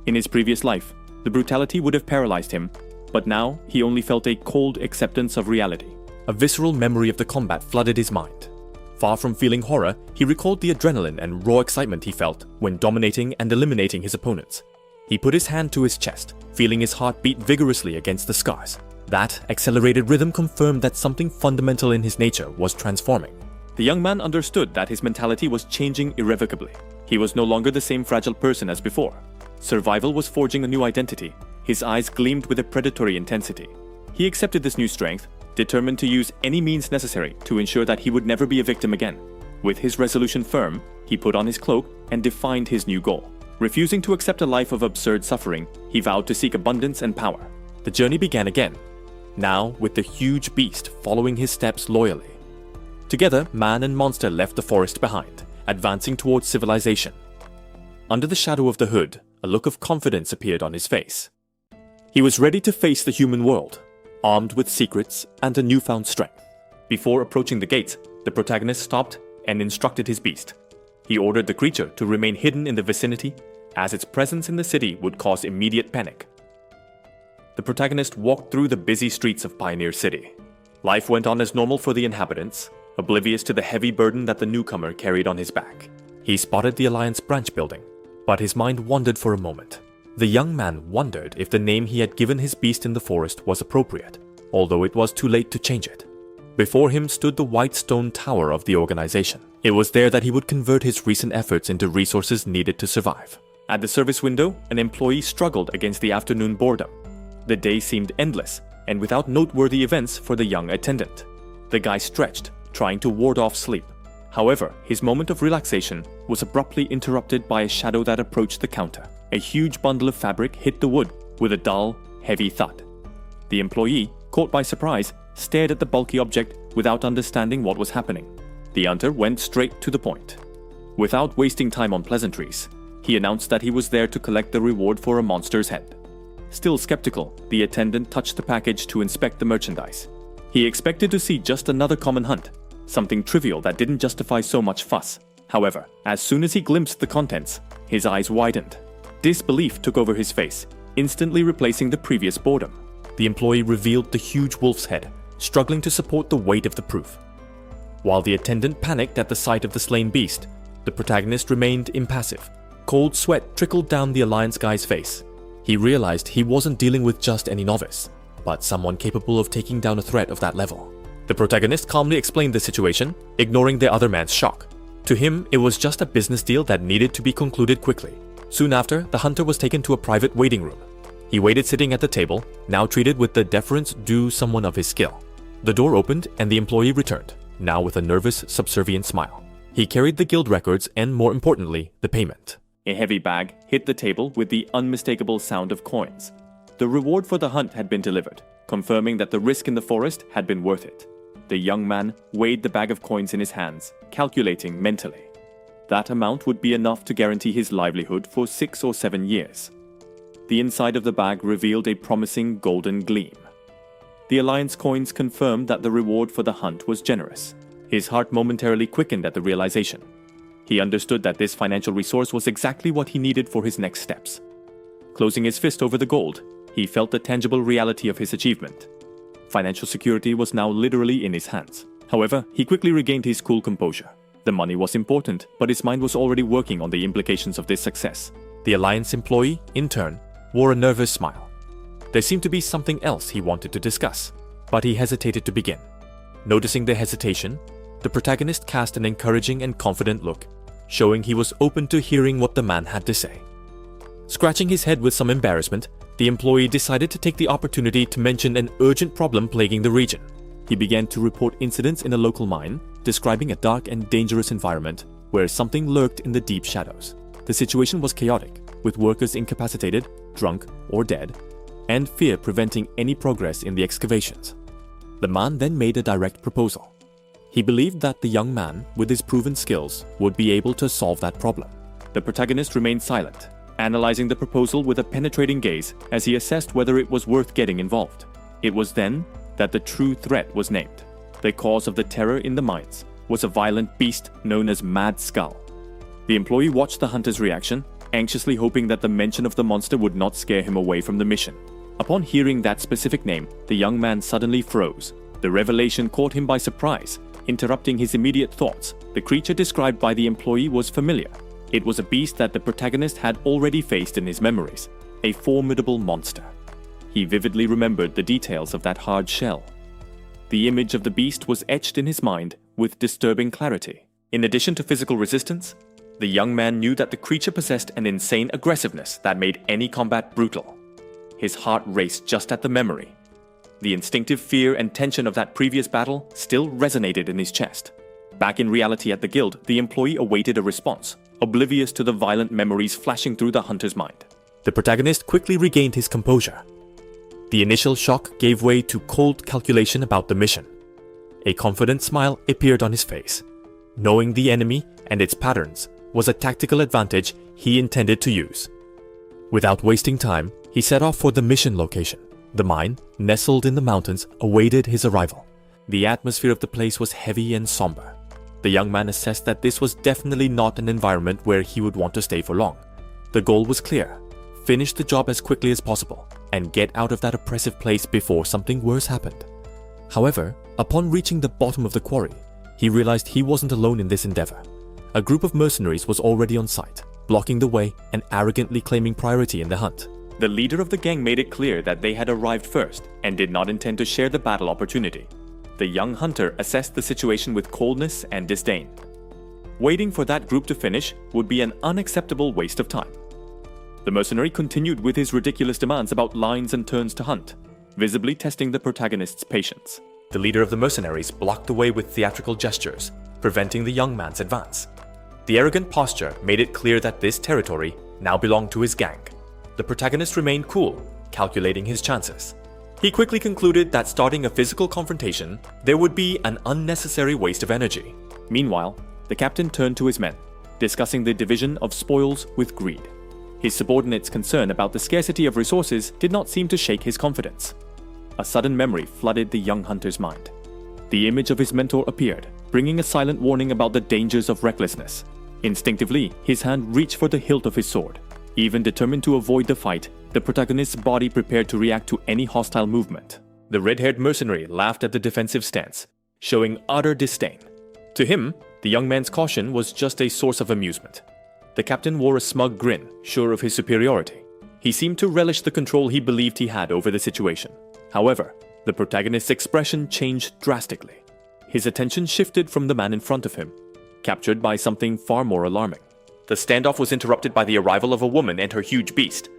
In his previous life, the brutality would have paralyzed him, but now he only felt a cold acceptance of reality. A visceral memory of the combat flooded his mind. Far from feeling horror, he recalled the adrenaline and raw excitement he felt when dominating and eliminating his opponents. He put his hand to his chest, feeling his heart beat vigorously against the scars. That accelerated rhythm confirmed that something fundamental in his nature was transforming. The young man understood that his mentality was changing irrevocably. He was no longer the same fragile person as before. Survival was forging a new identity. His eyes gleamed with a predatory intensity. He accepted this new strength, determined to use any means necessary to ensure that he would never be a victim again. With his resolution firm, he put on his cloak and defined his new goal. Refusing to accept a life of absurd suffering, he vowed to seek abundance and power. The journey began again, now with the huge beast following his steps loyally. Together, man and monster left the forest behind, advancing towards civilization. Under the shadow of the hood, a look of confidence appeared on his face. He was ready to face the human world, armed with secrets and a newfound strength. Before approaching the gates, the protagonist stopped and instructed his beast. He ordered the creature to remain hidden in the vicinity, as its presence in the city would cause immediate panic. The protagonist walked through the busy streets of Pioneer City. Life went on as normal for the inhabitants, oblivious to the heavy burden that the newcomer carried on his back. He spotted the Alliance branch building, but his mind wandered for a moment. The young man wondered if the name he had given his beast in the forest was appropriate, although it was too late to change it. Before him stood the white stone tower of the organization. It was there that he would convert his recent efforts into resources needed to survive. At the service window, an employee struggled against the afternoon boredom. The day seemed endless, and without noteworthy events for the young attendant. The guy stretched, trying to ward off sleep. However, his moment of relaxation was abruptly interrupted by a shadow that approached the counter. A huge bundle of fabric hit the wood with a dull, heavy thud. The employee, caught by surprise, stared at the bulky object without understanding what was happening. The hunter went straight to the point. Without wasting time on pleasantries, he announced that he was there to collect the reward for a monster's head. Still skeptical, the attendant touched the package to inspect the merchandise. He expected to see just another common hunt, something trivial that didn't justify so much fuss. However, as soon as he glimpsed the contents, his eyes widened. Disbelief took over his face, instantly replacing the previous boredom. The employee revealed the huge wolf's head, struggling to support the weight of the proof. While the attendant panicked at the sight of the slain beast, the protagonist remained impassive. Cold sweat trickled down the Alliance guy's face. He realized he wasn't dealing with just any novice, but someone capable of taking down a threat of that level. The protagonist calmly explained the situation, ignoring the other man's shock. To him, it was just a business deal that needed to be concluded quickly. Soon after, the hunter was taken to a private waiting room. He waited sitting at the table, now treated with the deference due someone of his skill. The door opened and the employee returned, now with a nervous, subservient smile. He carried the guild records and, more importantly, the payment. A heavy bag hit the table with the unmistakable sound of coins. The reward for the hunt had been delivered, confirming that the risk in the forest had been worth it. The young man weighed the bag of coins in his hands, calculating mentally. That amount would be enough to guarantee his livelihood for 6 or 7 years. The inside of the bag revealed a promising golden gleam. The Alliance coins confirmed that the reward for the hunt was generous. His heart momentarily quickened at the realization. He understood that this financial resource was exactly what he needed for his next steps. Closing his fist over the gold, he felt the tangible reality of his achievement. Financial security was now literally in his hands. However, he quickly regained his cool composure. The money was important, but his mind was already working on the implications of this success. The Alliance employee, in turn, wore a nervous smile. There seemed to be something else he wanted to discuss, but he hesitated to begin. Noticing the hesitation, the protagonist cast an encouraging and confident look, showing he was open to hearing what the man had to say. Scratching his head with some embarrassment, the employee decided to take the opportunity to mention an urgent problem plaguing the region. He began to report incidents in a local mine, describing a dark and dangerous environment where something lurked in the deep shadows. The situation was chaotic, with workers incapacitated, drunk, or dead, and fear preventing any progress in the excavations. The man then made a direct proposal. He believed that the young man, with his proven skills, would be able to solve that problem. The protagonist remained silent, analyzing the proposal with a penetrating gaze as he assessed whether it was worth getting involved. It was then that the true threat was named. The cause of the terror in the mines was a violent beast known as Mad Skull. The employee watched the hunter's reaction, anxiously hoping that the mention of the monster would not scare him away from the mission. Upon hearing that specific name, the young man suddenly froze. The revelation caught him by surprise, interrupting his immediate thoughts. The creature described by the employee was familiar. It was a beast that the protagonist had already faced in his memories, a formidable monster. He vividly remembered the details of that hard shell. The image of the beast was etched in his mind with disturbing clarity. In addition to physical resistance, the young man knew that the creature possessed an insane aggressiveness that made any combat brutal. His heart raced just at the memory. The instinctive fear and tension of that previous battle still resonated in his chest. Back in reality at the guild, the employee awaited a response, oblivious to the violent memories flashing through the hunter's mind. The protagonist quickly regained his composure. The initial shock gave way to cold calculation about the mission. A confident smile appeared on his face. Knowing the enemy and its patterns was a tactical advantage he intended to use. Without wasting time, he set off for the mission location. The mine, nestled in the mountains, awaited his arrival. The atmosphere of the place was heavy and somber. The young man assessed that this was definitely not an environment where he would want to stay for long. The goal was clear: finish the job as quickly as possible and get out of that oppressive place before something worse happened. However, upon reaching the bottom of the quarry, he realized he wasn't alone in this endeavor. A group of mercenaries was already on site, blocking the way and arrogantly claiming priority in the hunt. The leader of the gang made it clear that they had arrived first and did not intend to share the battle opportunity. The young hunter assessed the situation with coldness and disdain. Waiting for that group to finish would be an unacceptable waste of time. The mercenary continued with his ridiculous demands about lines and turns to hunt, visibly testing the protagonist's patience. The leader of the mercenaries blocked the way with theatrical gestures, preventing the young man's advance. The arrogant posture made it clear that this territory now belonged to his gang. The protagonist remained cool, calculating his chances. He quickly concluded that starting a physical confrontation, there would be an unnecessary waste of energy. Meanwhile, the captain turned to his men, discussing the division of spoils with greed. His subordinates' concern about the scarcity of resources did not seem to shake his confidence. A sudden memory flooded the young hunter's mind. The image of his mentor appeared, bringing a silent warning about the dangers of recklessness. Instinctively, his hand reached for the hilt of his sword. Even determined to avoid the fight, the protagonist's body prepared to react to any hostile movement. The red-haired mercenary laughed at the defensive stance, showing utter disdain. To him, the young man's caution was just a source of amusement. The captain wore a smug grin, sure of his superiority. He seemed to relish the control he believed he had over the situation. However, the protagonist's expression changed drastically. His attention shifted from the man in front of him, captured by something far more alarming. The standoff was interrupted by the arrival of a woman and her huge beast.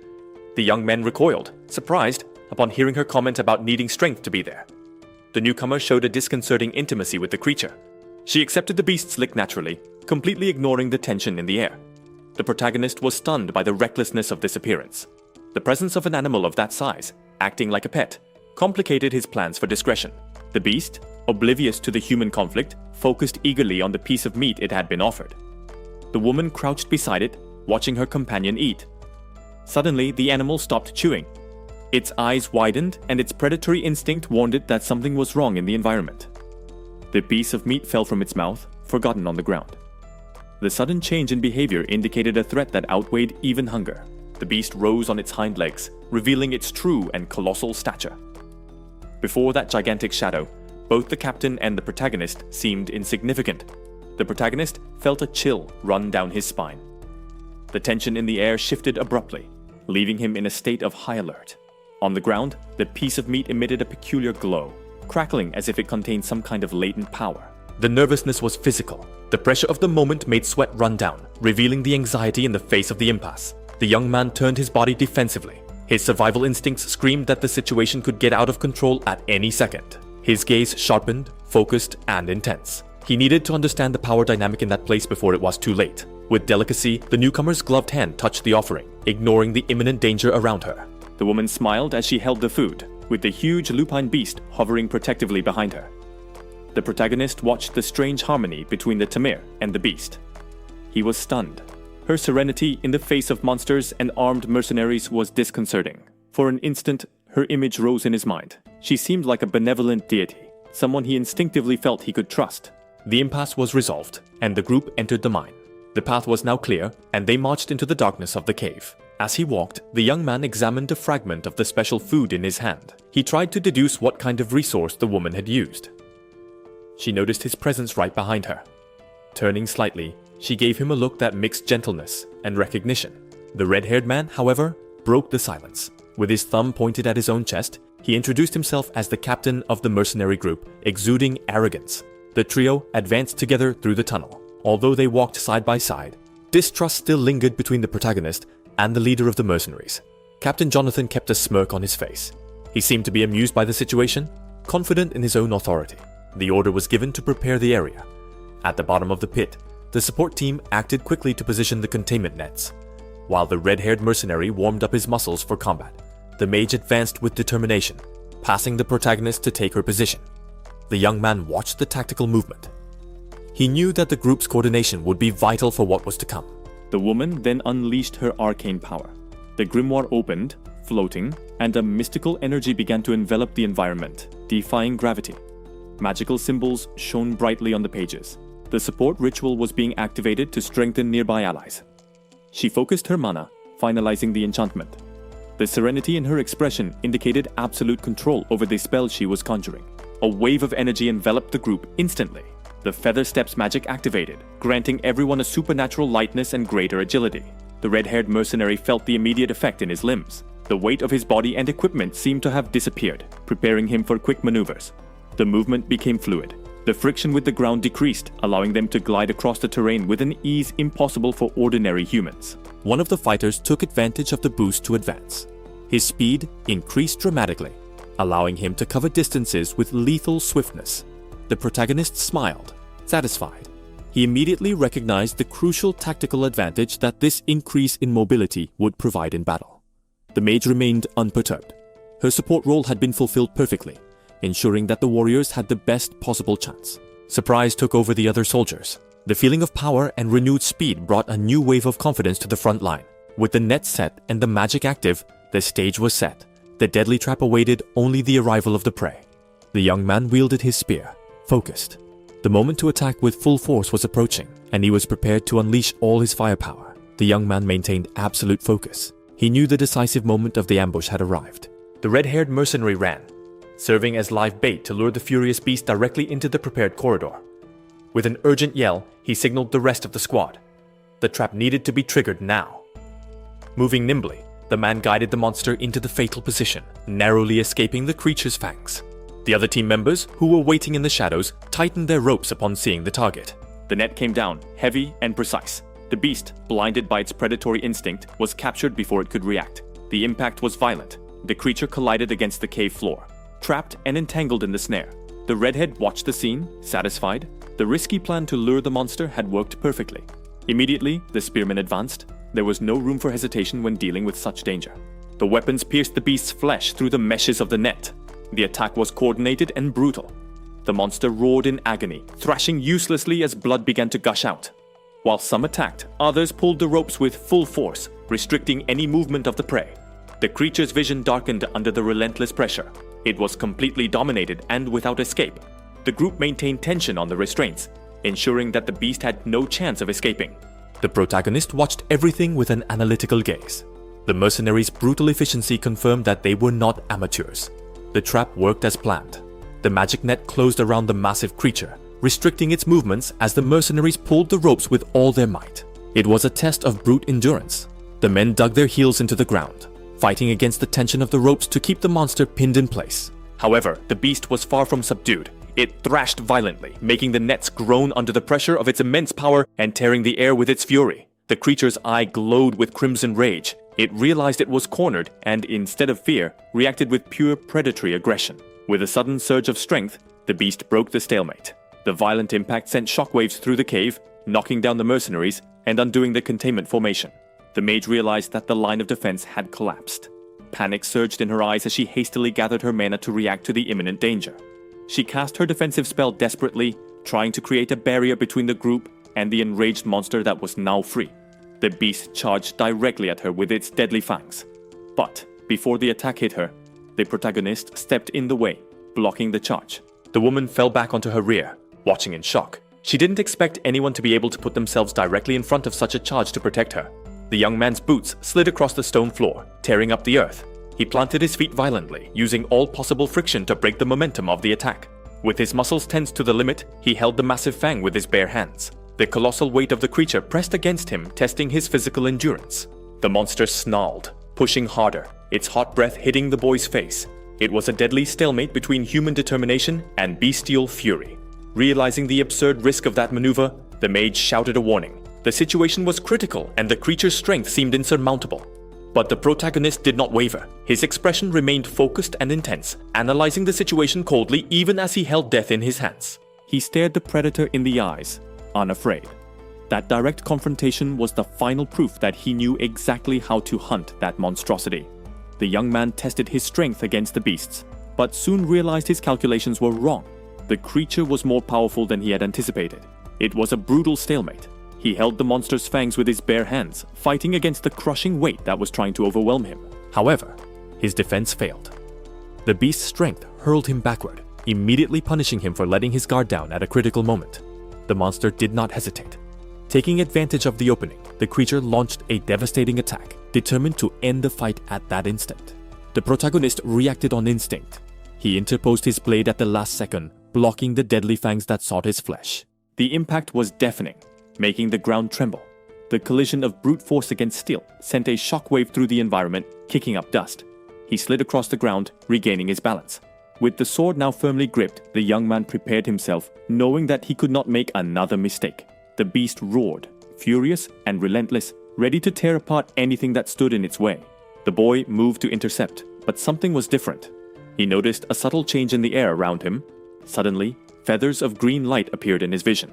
The young man recoiled, surprised, upon hearing her comment about needing strength to be there. The newcomer showed a disconcerting intimacy with the creature. She accepted the beast's lick naturally, completely ignoring the tension in the air. The protagonist was stunned by the recklessness of this appearance. The presence of an animal of that size, acting like a pet, complicated his plans for discretion. The beast, oblivious to the human conflict, focused eagerly on the piece of meat it had been offered. The woman crouched beside it, watching her companion eat. Suddenly, the animal stopped chewing. Its eyes widened, and its predatory instinct warned it that something was wrong in the environment. The piece of meat fell from its mouth, forgotten on the ground. The sudden change in behavior indicated a threat that outweighed even hunger. The beast rose on its hind legs, revealing its true and colossal stature. Before that gigantic shadow, both the captain and the protagonist seemed insignificant. The protagonist felt a chill run down his spine. The tension in the air shifted abruptly, leaving him in a state of high alert. On the ground, the piece of meat emitted a peculiar glow, crackling as if it contained some kind of latent power. The nervousness was physical. The pressure of the moment made sweat run down, revealing the anxiety in the face of the impasse. The young man turned his body defensively. His survival instincts screamed that the situation could get out of control at any second. His gaze sharpened, focused, and intense. He needed to understand the power dynamic in that place before it was too late. With delicacy, the newcomer's gloved hand touched the offering, ignoring the imminent danger around her. The woman smiled as she held the food, with the huge lupine beast hovering protectively behind her. The protagonist watched the strange harmony between the Tamir and the beast. He was stunned. Her serenity in the face of monsters and armed mercenaries was disconcerting. For an instant, her image rose in his mind. She seemed like a benevolent deity, someone he instinctively felt he could trust. The impasse was resolved, and the group entered the mine. The path was now clear, and they marched into the darkness of the cave. As he walked, the young man examined a fragment of the special food in his hand. He tried to deduce what kind of resource the woman had used. She noticed his presence right behind her. Turning slightly, she gave him a look that mixed gentleness and recognition. The red-haired man, however, broke the silence. With his thumb pointed at his own chest, he introduced himself as the captain of the mercenary group, exuding arrogance. The trio advanced together through the tunnel. Although they walked side by side, distrust still lingered between the protagonist and the leader of the mercenaries. Captain Jonathan kept a smirk on his face. He seemed to be amused by the situation, confident in his own authority. The order was given to prepare the area. At the bottom of the pit, the support team acted quickly to position the containment nets. While the red-haired mercenary warmed up his muscles for combat, the mage advanced with determination, passing the protagonist to take her position. The young man watched the tactical movement. He knew that the group's coordination would be vital for what was to come. The woman then unleashed her arcane power. The grimoire opened, floating, and a mystical energy began to envelop the environment, defying gravity. Magical symbols shone brightly on the pages. The support ritual was being activated to strengthen nearby allies. She focused her mana, finalizing the enchantment. The serenity in her expression indicated absolute control over the spell she was conjuring. A wave of energy enveloped the group instantly. The Feather Steps magic activated, granting everyone a supernatural lightness and greater agility. The red-haired mercenary felt the immediate effect in his limbs. The weight of his body and equipment seemed to have disappeared, preparing him for quick maneuvers. The movement became fluid. The friction with the ground decreased, allowing them to glide across the terrain with an ease impossible for ordinary humans. One of the fighters took advantage of the boost to advance. His speed increased dramatically, allowing him to cover distances with lethal swiftness. The protagonist smiled, satisfied. He immediately recognized the crucial tactical advantage that this increase in mobility would provide in battle. The mage remained unperturbed. Her support role had been fulfilled perfectly, ensuring that the warriors had the best possible chance. Surprise took over the other soldiers. The feeling of power and renewed speed brought a new wave of confidence to the front line. With the net set and the magic active, the stage was set. The deadly trap awaited only the arrival of the prey. The young man wielded his spear, focused. The moment to attack with full force was approaching, and he was prepared to unleash all his firepower. The young man maintained absolute focus. He knew the decisive moment of the ambush had arrived. The red-haired mercenary ran, serving as live bait to lure the furious beast directly into the prepared corridor. With an urgent yell, he signaled the rest of the squad. The trap needed to be triggered now. Moving nimbly, The man guided the monster into the fatal position, narrowly escaping the creature's fangs. The other team members, who were waiting in the shadows, tightened their ropes upon seeing the target. The net came down, heavy and precise. The beast, blinded by its predatory instinct, was captured before it could react. The impact was violent. The creature collided against the cave floor, trapped and entangled in the snare. The redhead watched the scene, satisfied. The risky plan to lure the monster had worked perfectly. Immediately, the spearman advanced. There was no room for hesitation when dealing with such danger. The weapons pierced the beast's flesh through the meshes of the net. The attack was coordinated and brutal. The monster roared in agony, thrashing uselessly as blood began to gush out. While some attacked, others pulled the ropes with full force, restricting any movement of the prey. The creature's vision darkened under the relentless pressure. It was completely dominated and without escape. The group maintained tension on the restraints, ensuring that the beast had no chance of escaping. The protagonist watched everything with an analytical gaze. The mercenaries' brutal efficiency confirmed that they were not amateurs. The trap worked as planned. The magic net closed around the massive creature, restricting its movements as the mercenaries pulled the ropes with all their might. It was a test of brute endurance. The men dug their heels into the ground, fighting against the tension of the ropes to keep the monster pinned in place. However, the beast was far from subdued. It thrashed violently, making the nets groan under the pressure of its immense power and tearing the air with its fury. The creature's eye glowed with crimson rage. It realized it was cornered and, instead of fear, reacted with pure predatory aggression. With a sudden surge of strength, the beast broke the stalemate. The violent impact sent shockwaves through the cave, knocking down the mercenaries and undoing the containment formation. The mage realized that the line of defense had collapsed. Panic surged in her eyes as she hastily gathered her mana to react to the imminent danger. She cast her defensive spell desperately, trying to create a barrier between the group and the enraged monster that was now free. The beast charged directly at her with its deadly fangs. But before the attack hit her, the protagonist stepped in the way, blocking the charge. The woman fell back onto her rear, watching in shock. She didn't expect anyone to be able to put themselves directly in front of such a charge to protect her. The young man's boots slid across the stone floor, tearing up the earth. He planted his feet violently, using all possible friction to break the momentum of the attack. With his muscles tensed to the limit, he held the massive fang with his bare hands. The colossal weight of the creature pressed against him, testing his physical endurance. The monster snarled, pushing harder, its hot breath hitting the boy's face. It was a deadly stalemate between human determination and bestial fury. Realizing the absurd risk of that maneuver, the mage shouted a warning. The situation was critical and the creature's strength seemed insurmountable. But the protagonist did not waver. His expression remained focused and intense, analyzing the situation coldly even as he held death in his hands. He stared the predator in the eyes, unafraid. That direct confrontation was the final proof that he knew exactly how to hunt that monstrosity. The young man tested his strength against the beasts, but soon realized his calculations were wrong. The creature was more powerful than he had anticipated. It was a brutal stalemate. He held the monster's fangs with his bare hands, fighting against the crushing weight that was trying to overwhelm him. However, his defense failed. The beast's strength hurled him backward, immediately punishing him for letting his guard down at a critical moment. The monster did not hesitate. Taking advantage of the opening, the creature launched a devastating attack, determined to end the fight at that instant. The protagonist reacted on instinct. He interposed his blade at the last second, blocking the deadly fangs that sought his flesh. The impact was deafening, making the ground tremble. The collision of brute force against steel sent a shockwave through the environment, kicking up dust. He slid across the ground, regaining his balance. With the sword now firmly gripped, the young man prepared himself, knowing that he could not make another mistake. The beast roared, furious and relentless, ready to tear apart anything that stood in its way. The boy moved to intercept, but something was different. He noticed a subtle change in the air around him. Suddenly, feathers of green light appeared in his vision.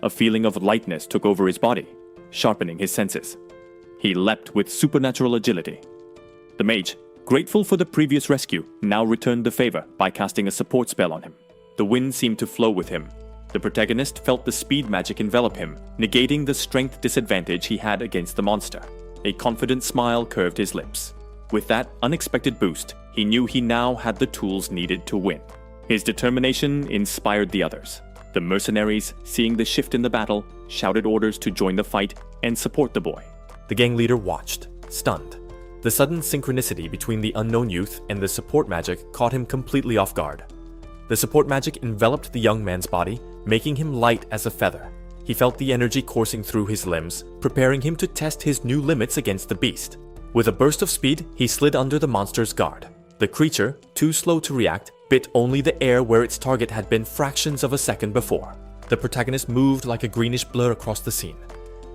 A feeling of lightness took over his body, sharpening his senses. He leapt with supernatural agility. The mage, grateful for the previous rescue, now returned the favor by casting a support spell on him. The wind seemed to flow with him. The protagonist felt the speed magic envelop him, negating the strength disadvantage he had against the monster. A confident smile curved his lips. With that unexpected boost, he knew he now had the tools needed to win. His determination inspired the others. The mercenaries, seeing the shift in the battle, shouted orders to join the fight and support the boy. The gang leader watched, stunned. The sudden synchronicity between the unknown youth and the support magic caught him completely off guard. The support magic enveloped the young man's body, making him light as a feather. He felt the energy coursing through his limbs, preparing him to test his new limits against the beast. With a burst of speed, he slid under the monster's guard. The creature, too slow to react, bit only the air where its target had been fractions of a second before. The protagonist moved like a greenish blur across the scene.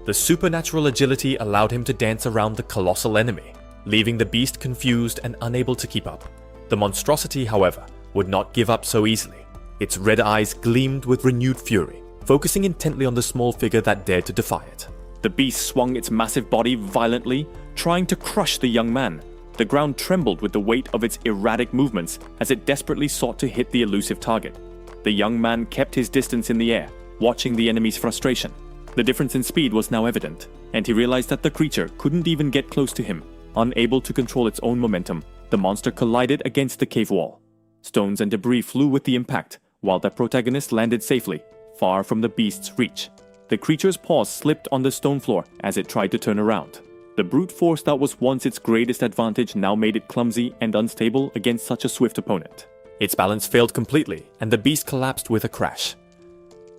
The supernatural agility allowed him to dance around the colossal enemy, leaving the beast confused and unable to keep up. The monstrosity, however, would not give up so easily. Its red eyes gleamed with renewed fury, focusing intently on the small figure that dared to defy it. The beast swung its massive body violently, trying to crush the young man. The ground trembled with the weight of its erratic movements as it desperately sought to hit the elusive target. The young man kept his distance in the air, watching the enemy's frustration. The difference in speed was now evident, and he realized that the creature couldn't even get close to him. Unable to control its own momentum, the monster collided against the cave wall. Stones and debris flew with the impact, while the protagonist landed safely, far from the beast's reach. The creature's paws slipped on the stone floor as it tried to turn around. The brute force that was once its greatest advantage now made it clumsy and unstable against such a swift opponent. Its balance failed completely, and the beast collapsed with a crash.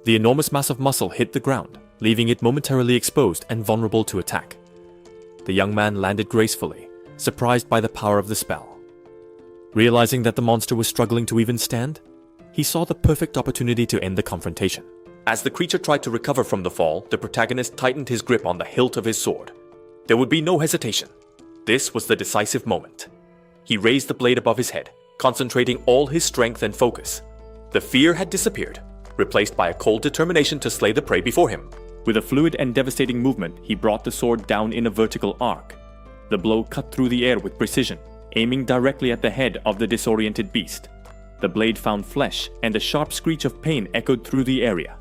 The enormous mass of muscle hit the ground, leaving it momentarily exposed and vulnerable to attack. The young man landed gracefully, surprised by the power of the spell. Realizing that the monster was struggling to even stand, he saw the perfect opportunity to end the confrontation. As the creature tried to recover from the fall, the protagonist tightened his grip on the hilt of his sword. There would be no hesitation. This was the decisive moment. He raised the blade above his head, concentrating all his strength and focus. The fear had disappeared, replaced by a cold determination to slay the prey before him. With a fluid and devastating movement, he brought the sword down in a vertical arc. The blow cut through the air with precision, aiming directly at the head of the disoriented beast. The blade found flesh, and a sharp screech of pain echoed through the area.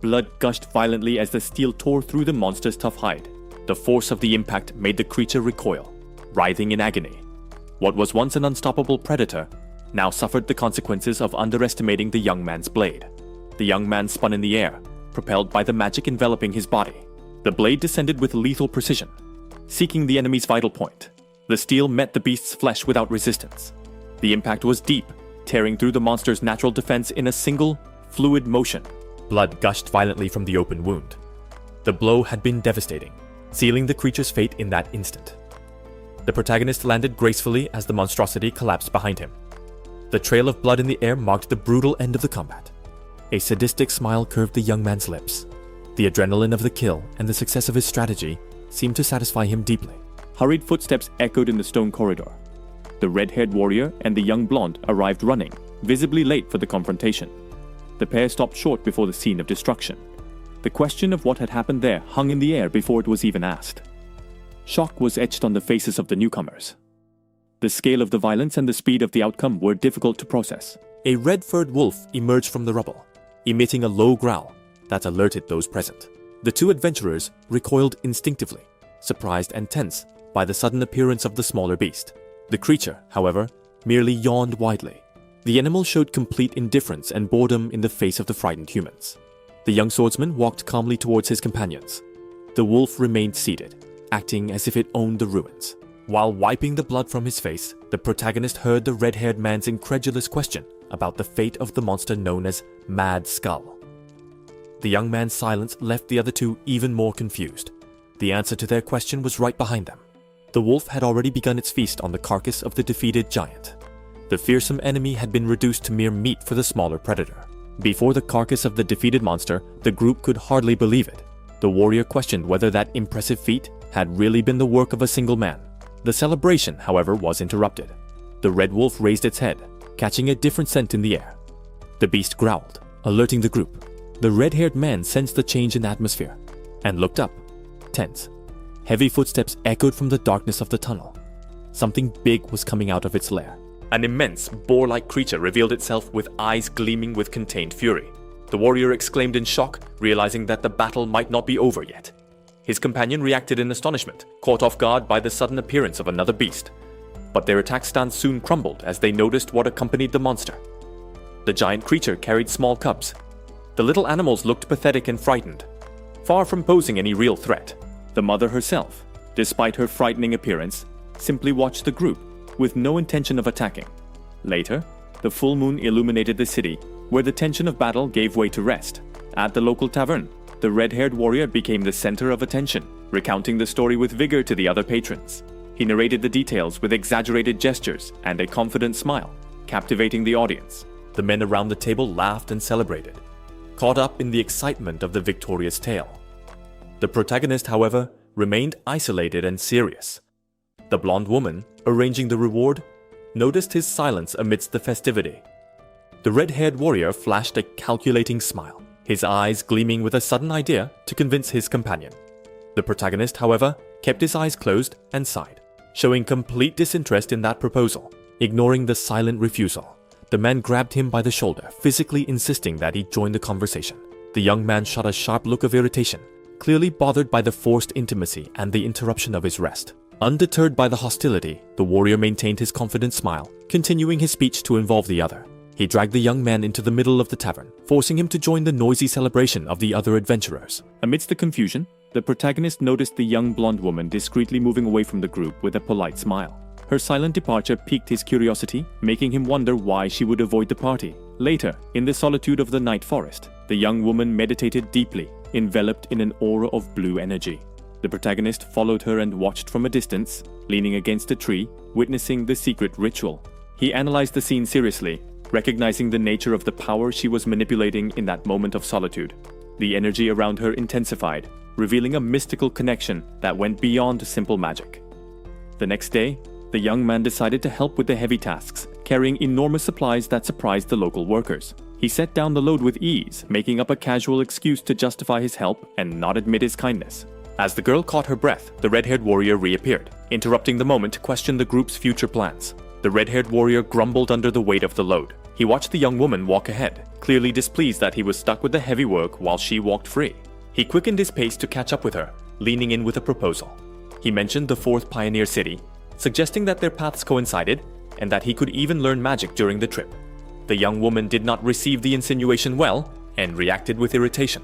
Blood gushed violently as the steel tore through the monster's tough hide. The force of the impact made the creature recoil, writhing in agony. What was once an unstoppable predator now suffered the consequences of underestimating the young man's blade. The young man spun in the air, propelled by the magic enveloping his body. The blade descended with lethal precision, seeking the enemy's vital point. The steel met the beast's flesh without resistance. The impact was deep, tearing through the monster's natural defense in a single, fluid motion. Blood gushed violently from the open wound. The blow had been devastating, sealing the creature's fate in that instant. The protagonist landed gracefully as the monstrosity collapsed behind him. The trail of blood in the air marked the brutal end of the combat. A sadistic smile curved the young man's lips. The adrenaline of the kill and the success of his strategy seemed to satisfy him deeply. Hurried footsteps echoed in the stone corridor. The red-haired warrior and the young blonde arrived running, visibly late for the confrontation. The pair stopped short before the scene of destruction. The question of what had happened there hung in the air before it was even asked. Shock was etched on the faces of the newcomers. The scale of the violence and the speed of the outcome were difficult to process. A red-furred wolf emerged from the rubble, emitting a low growl that alerted those present. The two adventurers recoiled instinctively, surprised and tense by the sudden appearance of the smaller beast. The creature, however, merely yawned widely. The animal showed complete indifference and boredom in the face of the frightened humans. The young swordsman walked calmly towards his companions. The wolf remained seated, acting as if it owned the ruins. While wiping the blood from his face, the protagonist heard the red-haired man's incredulous question about the fate of the monster known as Mad Skull. The young man's silence left the other two even more confused. The answer to their question was right behind them. The wolf had already begun its feast on the carcass of the defeated giant. The fearsome enemy had been reduced to mere meat for the smaller predator. Before the carcass of the defeated monster, the group could hardly believe it. The warrior questioned whether that impressive feat had really been the work of a single man. The celebration, however, was interrupted. The red wolf raised its head, catching a different scent in the air. The beast growled, alerting the group. The red-haired man sensed the change in atmosphere and looked up, tense. Heavy footsteps echoed from the darkness of the tunnel. Something big was coming out of its lair. An immense, boar-like creature revealed itself with eyes gleaming with contained fury. The warrior exclaimed in shock, realizing that the battle might not be over yet. His companion reacted in astonishment, caught off guard by the sudden appearance of another beast. But their attack stance soon crumbled as they noticed what accompanied the monster. The giant creature carried small cubs. The little animals looked pathetic and frightened, far from posing any real threat. The mother herself, despite her frightening appearance, simply watched the group, with no intention of attacking. Later, the full moon illuminated the city, where the tension of battle gave way to rest. At the local tavern, the red-haired warrior became the center of attention, recounting the story with vigor to the other patrons. He narrated the details with exaggerated gestures and a confident smile, captivating the audience. The men around the table laughed and celebrated, caught up in the excitement of the victorious tale. The protagonist, however, remained isolated and serious. The blonde woman, arranging the reward, noticed his silence amidst the festivity. The red-haired warrior flashed a calculating smile, his eyes gleaming with a sudden idea to convince his companion. The protagonist, however, kept his eyes closed and sighed, showing complete disinterest in that proposal. Ignoring the silent refusal, the man grabbed him by the shoulder, physically insisting that he join the conversation. The young man shot a sharp look of irritation, clearly bothered by the forced intimacy and the interruption of his rest. Undeterred by the hostility, the warrior maintained his confident smile, continuing his speech to involve the other. He dragged the young man into the middle of the tavern, forcing him to join the noisy celebration of the other adventurers. Amidst the confusion, the protagonist noticed the young blonde woman discreetly moving away from the group with a polite smile. Her silent departure piqued his curiosity, making him wonder why she would avoid the party. Later, in the solitude of the night forest, the young woman meditated deeply, enveloped in an aura of blue energy. The protagonist followed her and watched from a distance, leaning against a tree, witnessing the secret ritual. He analyzed the scene seriously, recognizing the nature of the power she was manipulating in that moment of solitude. The energy around her intensified, revealing a mystical connection that went beyond simple magic. The next day, the young man decided to help with the heavy tasks, carrying enormous supplies that surprised the local workers. He set down the load with ease, making up a casual excuse to justify his help and not admit his kindness. As the girl caught her breath, the red-haired warrior reappeared, interrupting the moment to question the group's future plans. The red-haired warrior grumbled under the weight of the load. He watched the young woman walk ahead, clearly displeased that he was stuck with the heavy work while she walked free. He quickened his pace to catch up with her, leaning in with a proposal. He mentioned the fourth pioneer city, suggesting that their paths coincided and that he could even learn magic during the trip. The young woman did not receive the insinuation well and reacted with irritation.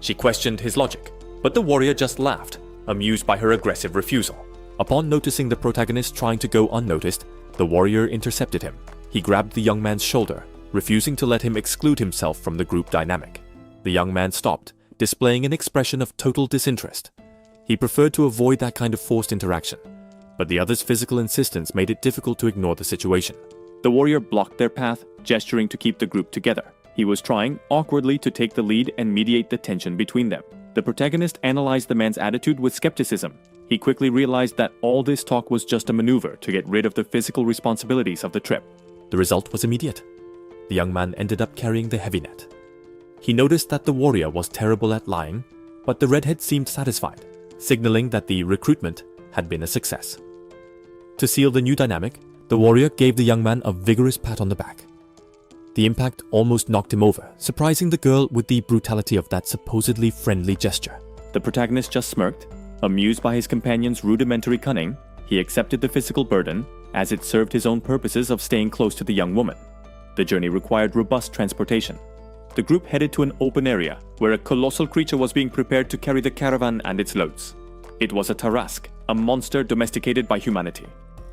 She questioned his logic, but the warrior just laughed, amused by her aggressive refusal. Upon noticing the protagonist trying to go unnoticed, the warrior intercepted him. He grabbed the young man's shoulder, refusing to let him exclude himself from the group dynamic. The young man stopped, displaying an expression of total disinterest. He preferred to avoid that kind of forced interaction, but the other's physical insistence made it difficult to ignore the situation. The warrior blocked their path, gesturing to keep the group together. He was trying, awkwardly, to take the lead and mediate the tension between them. The protagonist analyzed the man's attitude with skepticism. He quickly realized that all this talk was just a maneuver to get rid of the physical responsibilities of the trip. The result was immediate. The young man ended up carrying the heavy net. He noticed that the warrior was terrible at lying, but the redhead seemed satisfied, signaling that the recruitment had been a success. To seal the new dynamic, the warrior gave the young man a vigorous pat on the back. The impact almost knocked him over, surprising the girl with the brutality of that supposedly friendly gesture. The protagonist just smirked. Amused by his companion's rudimentary cunning, he accepted the physical burden, as it served his own purposes of staying close to the young woman. The journey required robust transportation. The group headed to an open area, where a colossal creature was being prepared to carry the caravan and its loads. It was a Tarask, a monster domesticated by humanity.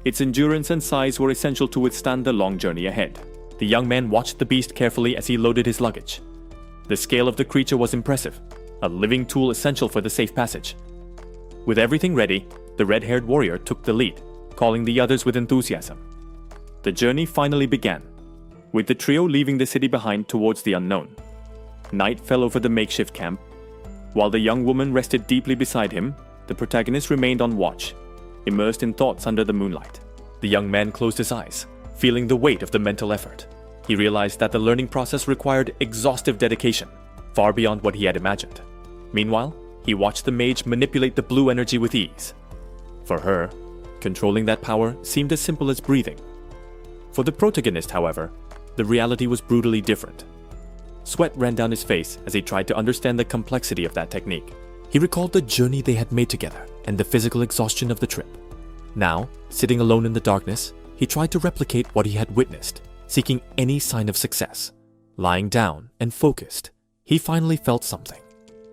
Its endurance and size were essential to withstand the long journey ahead. The young man watched the beast carefully as he loaded his luggage. The scale of the creature was impressive, a living tool essential for the safe passage. With everything ready, the red-haired warrior took the lead, calling the others with enthusiasm. The journey finally began, with the trio leaving the city behind towards the unknown. Night fell over the makeshift camp. While the young woman rested deeply beside him, the protagonist remained on watch, immersed in thoughts under the moonlight. The young man closed his eyes, feeling the weight of the mental effort. He realized that the learning process required exhaustive dedication, far beyond what he had imagined. Meanwhile, he watched the mage manipulate the blue energy with ease. For her, controlling that power seemed as simple as breathing. For the protagonist, however, the reality was brutally different. Sweat ran down his face as he tried to understand the complexity of that technique. He recalled the journey they had made together and the physical exhaustion of the trip. Now, sitting alone in the darkness, he tried to replicate what he had witnessed, seeking any sign of success. Lying down and focused, he finally felt something.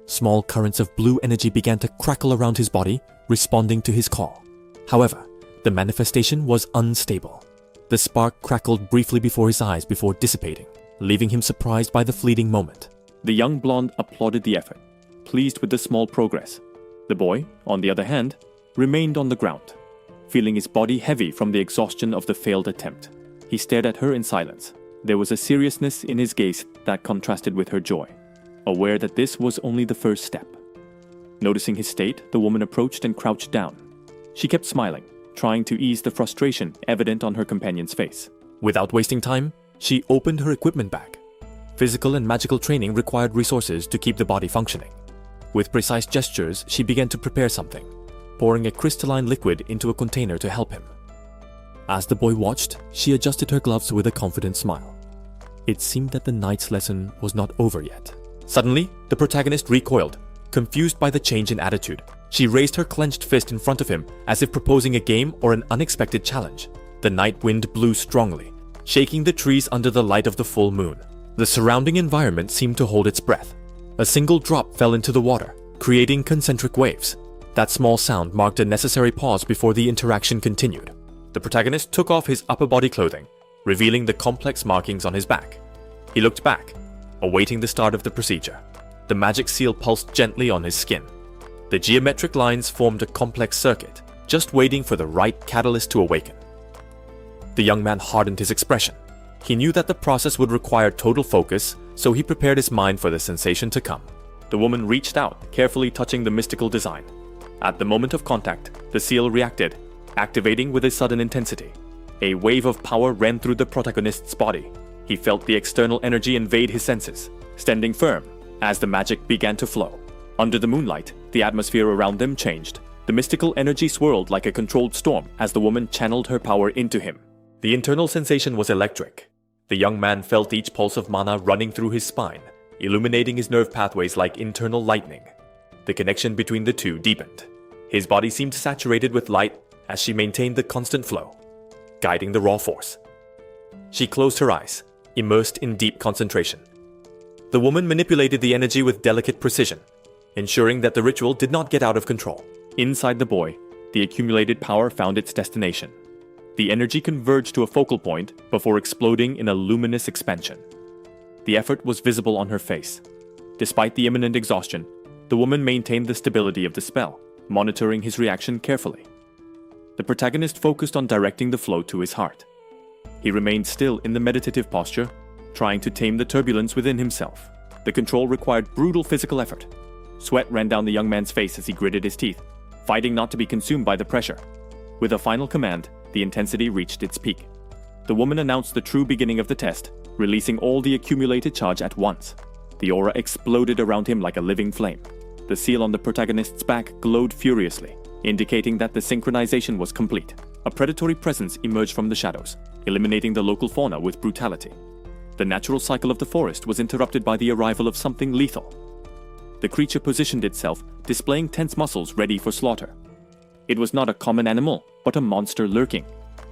Small currents of blue energy began to crackle around his body, responding to his call. However, the manifestation was unstable. The spark crackled briefly before his eyes before dissipating, leaving him surprised by the fleeting moment. The young blonde applauded the effort, pleased with the small progress. The boy, on the other hand, remained on the ground, feeling his body heavy from the exhaustion of the failed attempt. He stared at her in silence. There was a seriousness in his gaze that contrasted with her joy, aware that this was only the first step. Noticing his state, the woman approached and crouched down. She kept smiling, trying to ease the frustration evident on her companion's face. Without wasting time, she opened her equipment bag. Physical and magical training required resources to keep the body functioning. With precise gestures, she began to prepare something, pouring a crystalline liquid into a container to help him. As the boy watched, she adjusted her gloves with a confident smile. It seemed that the night's lesson was not over yet. Suddenly, the protagonist recoiled, confused by the change in attitude. She raised her clenched fist in front of him as if proposing a game or an unexpected challenge. The night wind blew strongly, shaking the trees under the light of the full moon. The surrounding environment seemed to hold its breath. A single drop fell into the water, creating concentric waves. That small sound marked a necessary pause before the interaction continued. The protagonist took off his upper body clothing, revealing the complex markings on his back. He looked back, awaiting the start of the procedure. The magic seal pulsed gently on his skin. The geometric lines formed a complex circuit, just waiting for the right catalyst to awaken. The young man hardened his expression. He knew that the process would require total focus, so he prepared his mind for the sensation to come. The woman reached out, carefully touching the mystical design. At the moment of contact, the seal reacted, activating with a sudden intensity. A wave of power ran through the protagonist's body. He felt the external energy invade his senses, standing firm as the magic began to flow. Under the moonlight, the atmosphere around them changed. The mystical energy swirled like a controlled storm as the woman channeled her power into him. The internal sensation was electric. The young man felt each pulse of mana running through his spine, illuminating his nerve pathways like internal lightning. The connection between the two deepened. His body seemed saturated with light as she maintained the constant flow, guiding the raw force. She closed her eyes, immersed in deep concentration. The woman manipulated the energy with delicate precision, ensuring that the ritual did not get out of control. Inside the boy, the accumulated power found its destination. The energy converged to a focal point before exploding in a luminous expansion. The effort was visible on her face. Despite the imminent exhaustion, the woman maintained the stability of the spell, monitoring his reaction carefully. The protagonist focused on directing the flow to his heart. He remained still in the meditative posture, trying to tame the turbulence within himself. The control required brutal physical effort. Sweat ran down the young man's face as he gritted his teeth, fighting not to be consumed by the pressure. With a final command, the intensity reached its peak. The woman announced the true beginning of the test, releasing all the accumulated charge at once. The aura exploded around him like a living flame. The seal on the protagonist's back glowed furiously, indicating that the synchronization was complete. A predatory presence emerged from the shadows, eliminating the local fauna with brutality. The natural cycle of the forest was interrupted by the arrival of something lethal. The creature positioned itself, displaying tense muscles ready for slaughter. It was not a common animal, but a monster lurking.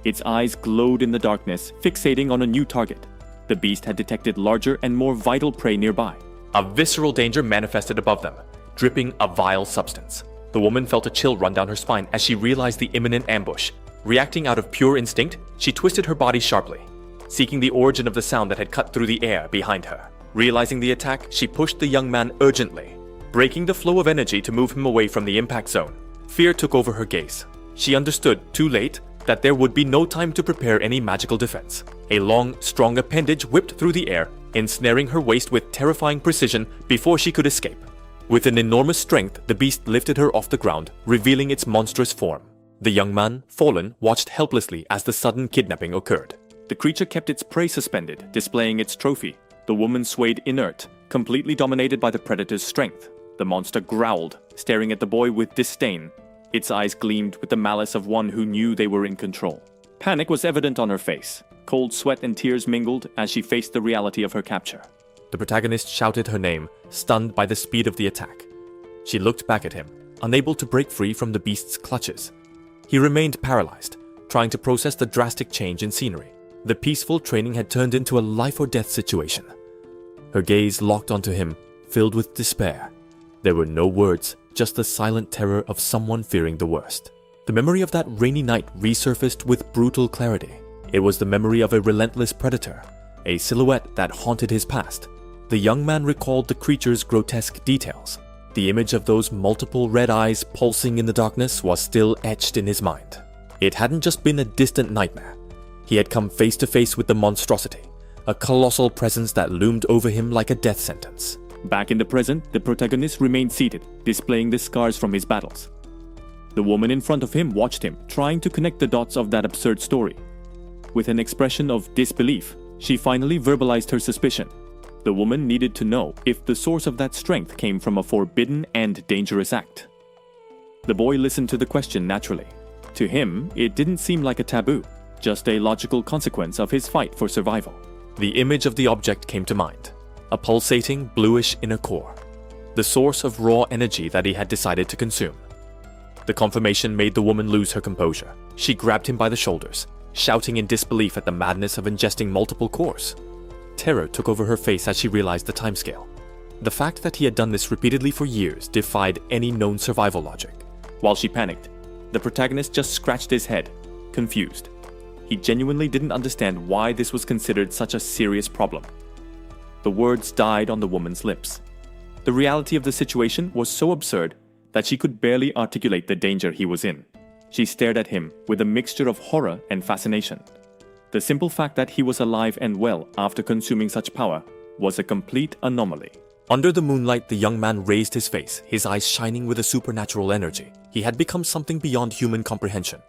Its eyes glowed in the darkness, fixating on a new target. The beast had detected larger and more vital prey nearby. A visceral danger manifested above them, dripping a vile substance. The woman felt a chill run down her spine as she realized the imminent ambush. Reacting out of pure instinct, she twisted her body sharply, seeking the origin of the sound that had cut through the air behind her. Realizing the attack, she pushed the young man urgently, breaking the flow of energy to move him away from the impact zone. Fear took over her gaze. She understood, too late, that there would be no time to prepare any magical defense. A long, strong appendage whipped through the air, ensnaring her waist with terrifying precision before she could escape. With an enormous strength, the beast lifted her off the ground, revealing its monstrous form. The young man, fallen, watched helplessly as the sudden kidnapping occurred. The creature kept its prey suspended, displaying its trophy. The woman swayed inert, completely dominated by the predator's strength. The monster growled, staring at the boy with disdain. Its eyes gleamed with the malice of one who knew they were in control. Panic was evident on her face. Cold sweat and tears mingled as she faced the reality of her capture. The protagonist shouted her name, stunned by the speed of the attack. She looked back at him, unable to break free from the beast's clutches. He remained paralyzed, trying to process the drastic change in scenery. The peaceful training had turned into a life-or-death situation. Her gaze locked onto him, filled with despair. There were no words, just the silent terror of someone fearing the worst. The memory of that rainy night resurfaced with brutal clarity. It was the memory of a relentless predator, a silhouette that haunted his past. The young man recalled the creature's grotesque details. The image of those multiple red eyes pulsing in the darkness was still etched in his mind. It hadn't just been a distant nightmare. He had come face to face with the monstrosity, a colossal presence that loomed over him like a death sentence. Back in the present, the protagonist remained seated, displaying the scars from his battles. The woman in front of him watched him, trying to connect the dots of that absurd story. With an expression of disbelief, she finally verbalized her suspicion. The woman needed to know if the source of that strength came from a forbidden and dangerous act. The boy listened to the question naturally. To him, it didn't seem like a taboo, just a logical consequence of his fight for survival. The image of the object came to mind, a pulsating bluish inner core, the source of raw energy that he had decided to consume. The confirmation made the woman lose her composure. She grabbed him by the shoulders, shouting in disbelief at the madness of ingesting multiple cores. Terror took over her face as she realized the timescale. The fact that he had done this repeatedly for years defied any known survival logic. While she panicked, the protagonist just scratched his head, confused. He genuinely didn't understand why this was considered such a serious problem. The words died on the woman's lips. The reality of the situation was so absurd that she could barely articulate the danger he was in. She stared at him with a mixture of horror and fascination. The simple fact that he was alive and well after consuming such power was a complete anomaly. Under the moonlight, the young man raised his face, his eyes shining with a supernatural energy. He had become something beyond human comprehension,